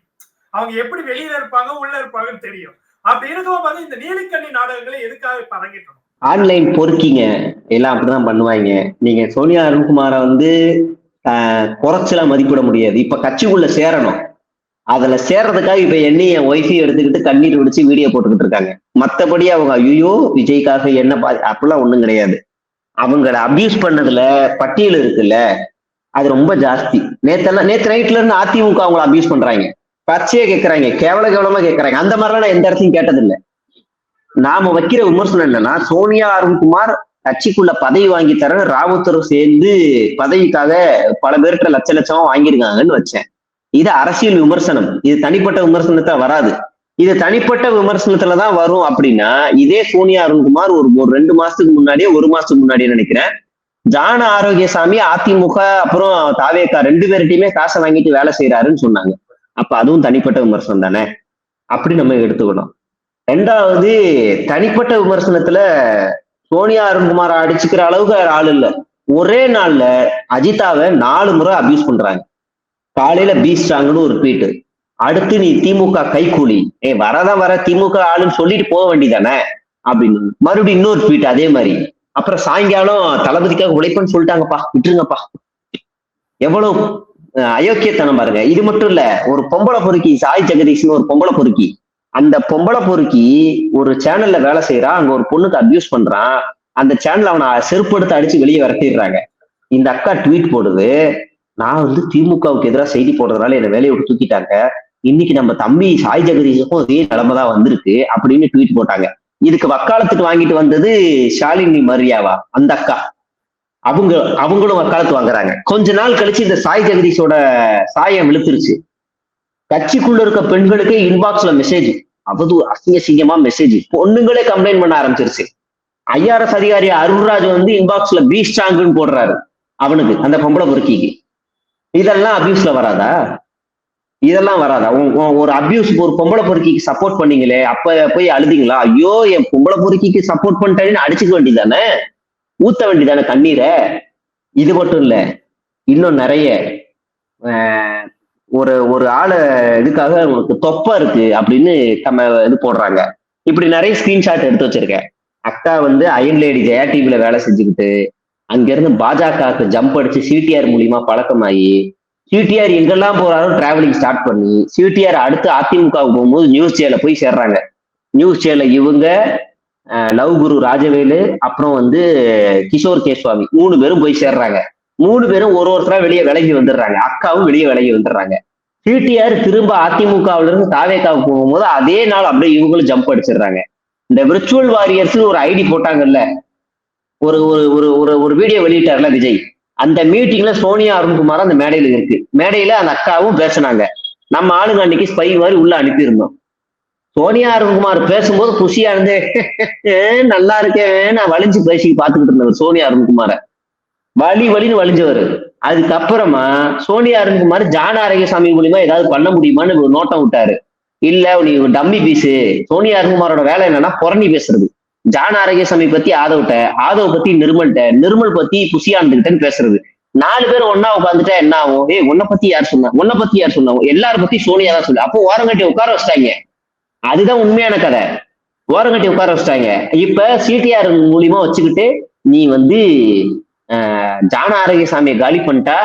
அவங்க எப்படி வெளியில இருப்பாங்க உள்ள இருப்பாங்கன்னு தெரியும். அப்படி இருக்கும்போது இந்த நீலிக்கண்ணி நாடகங்களை எதுக்காக பழகிட்டோம்? ஆன்லைன் பொறுக்கிங்க எல்லாம் அப்படிதான் பண்ணுவாங்க. நீங்க சோனியா அருண்குமாரை வந்து குறைச்சலா மதிப்பிட முடியாது. இப்ப கட்சிக்குள்ள சேரணும். அதுல சேர்றதுக்காக இப்ப என்னையும் என் ஒய்ஃபையும் எடுத்துக்கிட்டு கண்ணீர் விடிச்சு வீடியோ போட்டுக்கிட்டு இருக்காங்க. மத்தபடி அவங்க ஐயோ விஜய்க்காக என்ன அப்படிலாம் ஒண்ணும் கிடையாது. அவங்களை அபியூஸ் பண்ணதுல பட்டியல் இருக்குல்ல, அது ரொம்ப ஜாஸ்தி. நேத்து நைட்ல இருந்து அதிமுக அவங்களை அபியூஸ் பண்றாங்க, பச்சையா கேட்கறாங்க, கேவலமா கேட்கறாங்க. அந்த மாதிரிலாம் நான் எந்த இடத்தையும் கேட்டதில்லை. நாம வைக்கிற விமர்சனம் என்னன்னா, சோனியா அருண்குமார் கட்சிக்குள்ள பதவி வாங்கி தர ராவுத்தர் சேர்ந்து பதவிக்காக பல பேர்கிட்ட லட்சமா வாங்கியிருக்காங்கன்னு வச்சேன். இது அரசியல் விமர்சனம். இது தனிப்பட்ட விமர்சனத்தை வராது. இது தனிப்பட்ட விமர்சனத்துலதான் வரும். அப்படின்னா இதே சோனியா அருண்குமார் ஒரு 2 மாசத்துக்கு முன்னாடியே 1 மாசத்துக்கு முன்னாடியே நினைக்கிறேன், ஜான ஆரோக்கியசாமி அதிமுக அப்புறம் தாவேகா 2 பேர்கிட்டயுமே காசை வாங்கிட்டு வேலை செய்யறாருன்னு சொன்னாங்க. அப்ப அதுவும் தனிப்பட்ட விமர்சனம் தானே, அப்படி நம்ம எடுத்துக்கணும். 2வது, தனிப்பட்ட விமர்சனத்துல சோனியா அருண்குமார் அடிச்சுக்கிற அளவுக்கு ஆள் இல்ல. ஒரே நாள்ல அஜிதாவை 4 முறை அபியூஸ் பண்றாங்க. காலையில பி ஸ்ட்ராங்னு ஒரு ட்வீட், அடுத்து நீ திமுக கைக்கூலி, வரதான் வர திமுக ஆளுன்னு சொல்லிட்டு போக வேண்டியதானே அப்படின்னு மறுபடியும் இன்னொரு ட்வீட் அதே மாதிரி. அப்புறம் சாயங்காலம் தளபதிக்காக உழைப்புன்னு சொல்லிட்டாங்கப்பா, விட்டுருங்கப்பா. எவ்வளவு அயோக்கியத்தனம் பாருங்க. இது மட்டும் இல்ல, ஒரு பொம்பளை பொறுக்கி சாய் ஜெகதீஷ்னு ஒரு பொம்பளை பொறுக்கி, அந்த பொம்பளை பொறுக்கி ஒரு சேனல்ல வேலை செய்யறான், அங்க ஒரு பொண்ணுக்கு அபியூஸ் பண்றான். அந்த சேனல் அவனை செருப்பு எடுத்து அடிச்சு வெளியே விரட்டிடுறாங்க. இந்த அக்கா ட்வீட் போடுது, நான் வந்து திமுகவுக்கு எதிராக செய்தி போடுறதுனால என்ன வேலையை விட்டு தூக்கிட்டாங்க, இன்னைக்கு நம்ம தம்பி சாய் ஜெகதீஷுக்கும் அதே நிலைமை தான் வந்திருக்கு அப்படின்னு ட்வீட் போட்டாங்க. இதுக்கு வக்காலத்துக்கு வாங்கிட்டு வந்தது ஷாலினி மரியாவா, அந்த அக்கா. அவங்களும் வக்காலத்து வாங்குறாங்க. கொஞ்ச நாள் கழிச்சு இந்த சாய் ஜெகதீஷோட சாயம் விழுத்துருச்சு. கட்சிக்குள்ள இருக்க பெண்களுக்கு இன்பாக்ஸ்ல மெசேஜ், அவது அசிங்கமா மெசேஜ், பொண்ணுங்களே கம்ப்ளைண்ட் பண்ண ஆரம்பிச்சிருச்சு. ஐஆர்எஸ் அதிகாரி அருள்ராஜ் வந்து இன்பாக்ஸ்ல பி ஸ்ட்ராங்னு போடுறாரு அவனுக்கு, அந்த பொம்பளை பொறுக்கிக்கு. இதெல்லாம் அபியூஸ்ல வராதா? இதெல்லாம் வராதா? ஒரு அபியூஸ்க்கு ஒரு பொம்பளை பொறுக்கிக்கு சப்போர்ட் பண்ணீங்களே, அப்ப போய் அழுதீங்களா? ஐயோ என் பொம்பளை பொறுக்கிக்கு சப்போர்ட் பண்ணிட்டேன்னு அடிச்சுக்க வேண்டியதானே, ஊத்த வேண்டியதானே கண்ணீரை. இது மட்டும் இல்ல, இன்னும் நிறைய ஒரு ஒரு ஆளை இதுக்காக உங்களுக்கு தொப்பை இருக்கு அப்படின்னு நம்ம இது போடுறாங்க. இப்படி நிறைய ஸ்கிரீன்ஷாட் எடுத்து வச்சிருக்கேன். அக்கா வந்து அயன் லேடி ஜெயா டிவில வேலை செஞ்சுக்கிட்டு அங்க இருந்து பாஜகவுக்கு ஜம்ப் அடிச்சு சிடிஆர் மூலியமா பழக்கமாயி, சிடிஆர் எங்கெல்லாம் போறாரோ டிராவலிங் ஸ்டார்ட் பண்ணி, சிடிஆர் அடுத்து அதிமுகவுக்கு போகும்போது நியூஸ் சேல போய் சேர்றாங்க. நியூஸ் சேல இவங்க லவ் குரு ராஜவேலு அப்புறம் வந்து கிஷோர் கேஸ்வாமி 3 பேரும் போய் சேர்றாங்க. 3 பேரும் ஒருத்தரா வெளியே விலகி வந்துடுறாங்க. அக்காவும் வெளியே விலகி வந்துடுறாங்க. சிடிஆர் திரும்ப அதிமுகவுல இருந்து தாவேக்காவுக்கு போகும்போது அதே நாள் அப்படியே இவங்களும் ஜம்ப் அடிச்சிடுறாங்க. இந்த விர்ச்சுவல் வாரியர்ஸ் ஒரு ஐடி போட்டாங்கல்ல, ஒரு ஒரு ஒரு ஒரு வீடியோ வெளியிட்டார்ல விஜய், அந்த மீட்டிங்ல சோனியா அருண்குமார் அந்த மேடையில இருக்கு. மேடையில அந்த அக்காவும் பேசினாங்க. நம்ம ஆளுங்க அன்னைக்கு ஸ்பை மாதிரி உள்ள அனுப்பியிருந்தோம். சோனியா அருண்குமார் பேசும்போது குஷியா இருந்து நல்லா இருக்கேன் நான் வலிஞ்சு பேசி பார்த்துக்கிட்டு இருந்தவர் சோனியா அருண்குமார, வலின்னு வலிஞ்சவர். அதுக்கப்புறமா சோனியா அருண்குமார் ஜான ஆரோக்கியசாமி மூலியமா ஏதாவது பண்ண முடியுமான்னு ஒரு நோட்டம் விட்டாரு. இல்ல நீ டம்மி பீஸு, சோனியா அருண்குமாரோட வேலை என்னன்னா புரணி பேசுறது. ஜான ஆரோக்கியசாமி பத்தி ஆதவ பத்தி நிர்மல் பத்தி புசியாந்துகிட்டேன்னு பேசுறது. 4 பேர் ஒன்னா உட்காந்துட்டா என்ன ஆகும்? உன்னை பத்தி யார் சொன்னா? எல்லாரும் பத்தி சோனியா தான் சொல்லு. அப்போ ஓரங்கட்டி உட்கார வச்சிட்டாங்க. அதுதான் உண்மையான கதை. ஓரங்கட்டி உட்கார வச்சிட்டாங்க. இப்ப சிடிஆர் மூலியமா வச்சுக்கிட்டு நீ வந்து ஜான ஆரோக்கியசாமியை காலி பண்ணிட்டா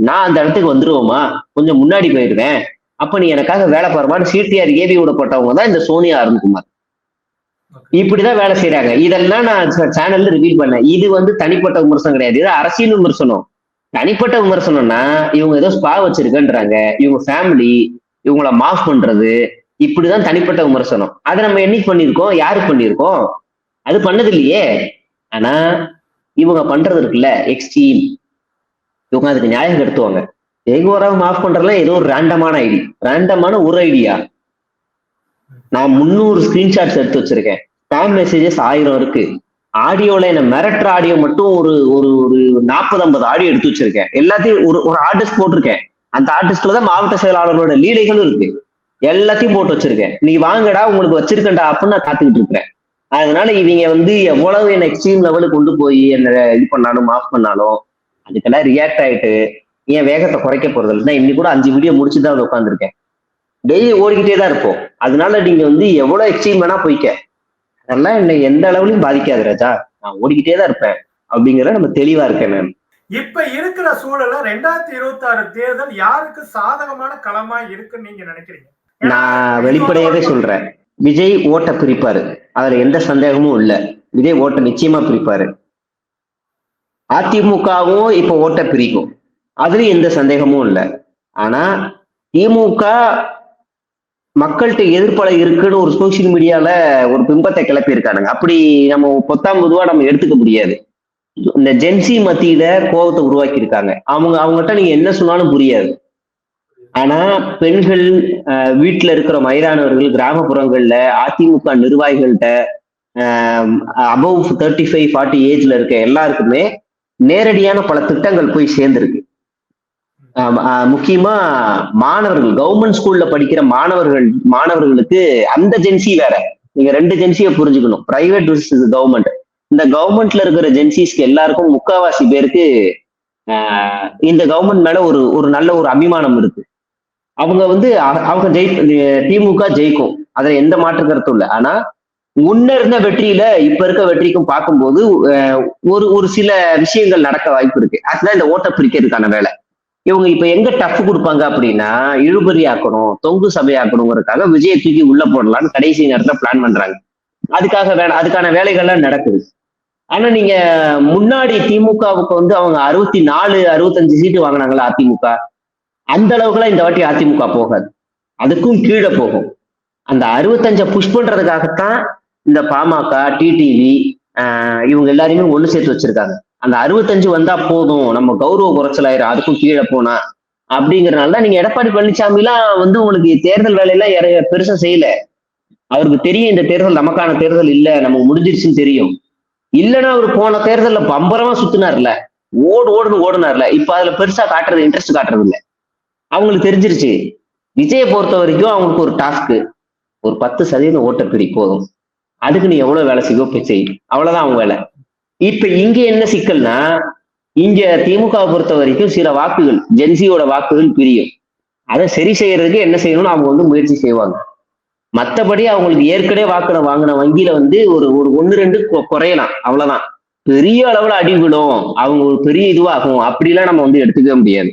நான் அந்த இடத்துக்கு வந்துருவோமா, கொஞ்சம் முன்னாடி போயிடுவேன், அப்ப நீ எனக்காக வேலை பாருமான்னு சிடிஆர் ஏவி விடப்பட்டவங்க தான் இந்த சோனியா அருண்குமார். இப்படிதான் வேலை செய்யறாங்க. இதெல்லாம் நான் சேனல்ல ரிவீல் பண்ணேன். இது வந்து தனிப்பட்ட விமர்சனம் கிடையாது, இது அரசியல் விமர்சனம். தனிப்பட்ட விமர்சனம்னா இவங்க ஏதோ ஸ்பா வச்சிருக்கன்றாங்க, இவங்க ஃபேமிலி, இவங்கள மாஃப் பண்றது, இப்படிதான் தனிப்பட்ட விமர்சனம். அதை நம்ம என்னைக்கு பண்ணியிருக்கோம்? யாருக்கு பண்ணியிருக்கோம்? அது பண்ணது இல்லையே. ஆனா இவங்க பண்றது இருக்குல்ல எக்ஸ்ட்ரீம், இவங்க அதுக்கு நியாயம் கெடுத்துவாங்க. ஜெயகோராவை மாஃப் பண்றதுலாம் ஏதோ ஒரு ரேண்டமான ஒரு ஐடியா. நான் 300 ஸ்கிரீன்ஷாட்ஸ் எடுத்து வச்சிருக்கேன். ஸ்பாம் மெசேஜஸ் 1000 இருக்கு. ஆடியோல என்ன மிரட்டுற ஆடியோ மட்டும் ஒரு ஒரு ஒரு 40-50 ஆடியோ எடுத்து வச்சிருக்கேன். எல்லாத்தையும் ஒரு ஆர்டிஸ்ட் போட்டிருக்கேன். அந்த ஆர்டிஸ்ட்ல தான் மாவட்ட செயலாளர்களோட லீலைகளும் இருக்கு. எல்லாத்தையும் போட்டு வச்சிருக்கேன். நீ வாங்கடா உங்களுக்கு வச்சிருக்கேன்டா அப்படின்னு நான் காத்துக்கிட்டு இருக்கிறேன். அதனால இவங்க வந்து எவ்வளவு என்ன எக்ஸ்ட்ரீம் லெவலுக்கு கொண்டு போய் என்ன இது பண்ணாலும் மாஃப் பண்ணாலும் அதுக்கெல்லாம் ரியாக்ட் ஆயிட்டு ஏன் வேகத்தை குறைக்க போறது இல்லைன்னா இன்னைக்கு கூட 5 வீடியோ முடிச்சுதான் அதை உட்காந்துருக்கேன். டெய்லி ஓடிக்கிட்டே தான் இருப்போம். அதனால நீங்க வந்து எவ்வளவு எக்ஸ்ட்ரீம் வேணா போய்க்க, அதெல்லாம் என்னை எந்த அளவுலையும் பாதிக்காது ராஜா, நான் ஓடிக்கிட்டே தான் இருப்பேன் அப்படிங்கிற நம்ம தெளிவா இருக்கேன். நான் இப்ப இருக்கிற சூழல்ல 2026 தேர்தல் யாருக்கு சாதகமான களமா இருக்குன்னு நீங்க நினைக்கிறீங்க? நான் வெளிப்படையாவே சொல்றேன், விஜய் ஓட்டை பிரிப்பாரு, அதுல எந்த சந்தேகமும் இல்லை. விஜய் ஓட்டை நிச்சயமா பிரிப்பாரு. அதிமுகவும் இப்ப ஓட்டை பிரிக்கும், அதுலயும் எந்த சந்தேகமும் இல்லை. ஆனா திமுக மக்கள்கிட்ட எதிர்ப்பலை இருக்குன்னு ஒரு சோசியல் மீடியால ஒரு பிம்பத்தை கிளப்பி இருக்கானுங்க. அப்படி நம்ம பொதுவா நம்ம எடுத்துக்க முடியாது. இந்த ஜென்சி மத்தியில கோபத்தை உருவாக்கி இருக்காங்க. அவங்ககிட்ட நீங்க என்ன சொன்னாலும் புரியாது. ஆனா பெண்கள், வீட்டுல இருக்கிற வயதானவர்கள், கிராமப்புறங்கள்ல அதிமுக நிர்வாகிகள்கிட்ட அபவ் 35-40 ஏஜ்ல இருக்க எல்லாருக்குமே நேரடியான பல திட்டங்கள் போய் சேர்ந்திருக்கு. முக்கியமா மாணவர்கள், கவர்மெண்ட் ஸ்கூல்ல படிக்கிற மாணவர்களுக்கு அந்த ஜென்சி வேற. நீங்க 2 ஜென்சியை புரிஞ்சுக்கணும், பிரைவேட் வர்சஸ் கவர்மெண்ட். இந்த கவர்மெண்ட்ல இருக்கிற ஜென்சிஸ்க்கு எல்லாருக்கும் 3/4 பேருக்கு இந்த கவர்மெண்ட் மேல ஒரு நல்ல ஒரு அபிமானம் இருக்கு. அவங்க வந்து அவங்க திமுக ஜெயிக்கும், அதுல எந்த மாற்று கருத்தும் இல்லை. ஆனா முன்ன இருந்த வெற்றியில இப்ப இருக்க வெற்றிக்கும் பார்க்கும்போது ஒரு சில விஷயங்கள் நடக்க வாய்ப்பு இருக்கு. அதுதான் இந்த ஓட்டை பிரிக்கிறதுக்கான வேலை. இவங்க இப்ப எங்க டஃப் கொடுப்பாங்க அப்படின்னா, இழுபறி ஆக்கணும், தொங்கு சபையாக்கணுங்கிறதுக்காக விஜயை தூக்கி உள்ள போடலான்னு கடைசி நேரத்துல பிளான் பண்றாங்க. அதுக்கான வேலைகள்லாம் நடக்குது. ஆனா நீங்க முன்னாடி திமுகவுக்கு வந்து அவங்க 64-65 சீட்டு வாங்கினாங்களா அதிமுக, அந்த அளவுக்குலாம் இந்த வாட்டி அதிமுக போகாது, அதுக்கும் கீழே போகும். அந்த 65 புஷ் பண்றதுக்காகத்தான் இந்த பாமக, டிடிவி இவங்க எல்லாரையுமே ஒண்ணு சேர்த்து வச்சிருக்காங்க. அந்த 65 வந்தா போதும், நம்ம கௌரவ குறைச்சலாயிரும் அதுக்கும் கீழே போனா அப்படிங்கறதுனால நீங்க எடப்பாடி பழனிசாமிலாம் வந்து உங்களுக்கு தேர்தல் வேலையெல்லாம் பெருசா செய்யல. அவருக்கு தெரியும் இந்த தேர்தல் நமக்கான தேர்தல் இல்ல, நமக்கு முடிஞ்சிருச்சுன்னு தெரியும். இல்லைன்னா அவர் போன தேர்தல்ல பம்பரமா சுத்தினார்ல, ஓடுனார்ல. இப்ப அதுல பெருசா காட்டுறது, இன்ட்ரெஸ்ட் காட்டுறது இல்லை. அவங்களுக்கு தெரிஞ்சிருச்சு விஜயை பொறுத்த வரைக்கும் அவங்களுக்கு ஒரு டாஸ்க், ஒரு 10% ஓட்டை பிடி போதும், அதுக்கு நீ எவ்வளவு வேலை செய்யோ போய் செய், அவ்வளவுதான் அவங்க வேலை. இப்ப இங்க என்ன சிக்கல்னா, இங்க திமுகவை பொறுத்த வரைக்கும் சில வாக்குகள், ஜென்சியோட வாக்குகள் பிரியும். அதை சரி செய்யறதுக்கு என்ன செய்யணும்னு அவங்க முயற்சி செய்வாங்க. மத்தபடி அவங்களுக்கு ஏற்கனவே வாங்கின வங்கியில ஒரு ஒரு 1-2 குறையலாம், அவ்வளவுதான். பெரிய அளவுல அடி விழும், அவங்க ஒரு பெரிய இதுவாகும் அப்படிலாம் நம்ம எடுத்துக்கவே முடியாது.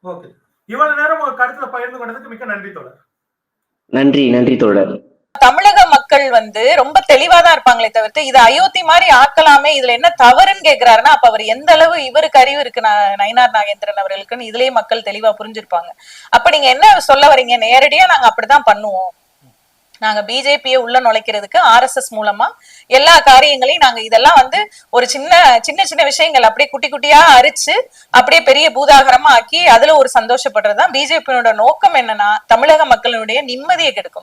ஓகே, இவ்வளவு நேரம் ஒரு கருத்துல பகிர்ந்து கொண்டதுக்கு மிக்க நன்றி தோழர். நன்றி தோழர். தமிழக மக்கள் ரொம்ப தெளிவாதான் இருப்பாங்களே தவிர்த்து இது அயோத்தி மாதிரி ஆக்கலாமே, இதுல என்ன தவறுன்னு கேக்குறாருன்னா அப்ப அவர் எந்த அளவு இவருக்கு அறிவு இருக்கு நயினார் நாகேந்திரன் அவர்களுக்குன்னு இதுலயே மக்கள் தெளிவா புரிஞ்சிருப்பாங்க. அப்ப நீங்க என்ன சொல்ல வரீங்க? நேரடியா நாங்க அப்படிதான் பண்ணுவோம், நாங்க பிஜேபியை உள்ள நுழைக்கிறதுக்கு RSS மூலமா எல்லா காரியங்களையும் நாங்க இதெல்லாம் ஒரு சின்ன சின்ன சின்ன விஷயங்கள் அப்படியே குட்டி குட்டியா அரிச்சு அப்படியே பெரிய பூதாகரமா ஆக்கி அதுல ஒரு சந்தோஷப்படுறதுதான் பிஜேபியோட நோக்கம். என்னன்னா தமிழக மக்களுடைய நிம்மதியை கெடுக்கும்.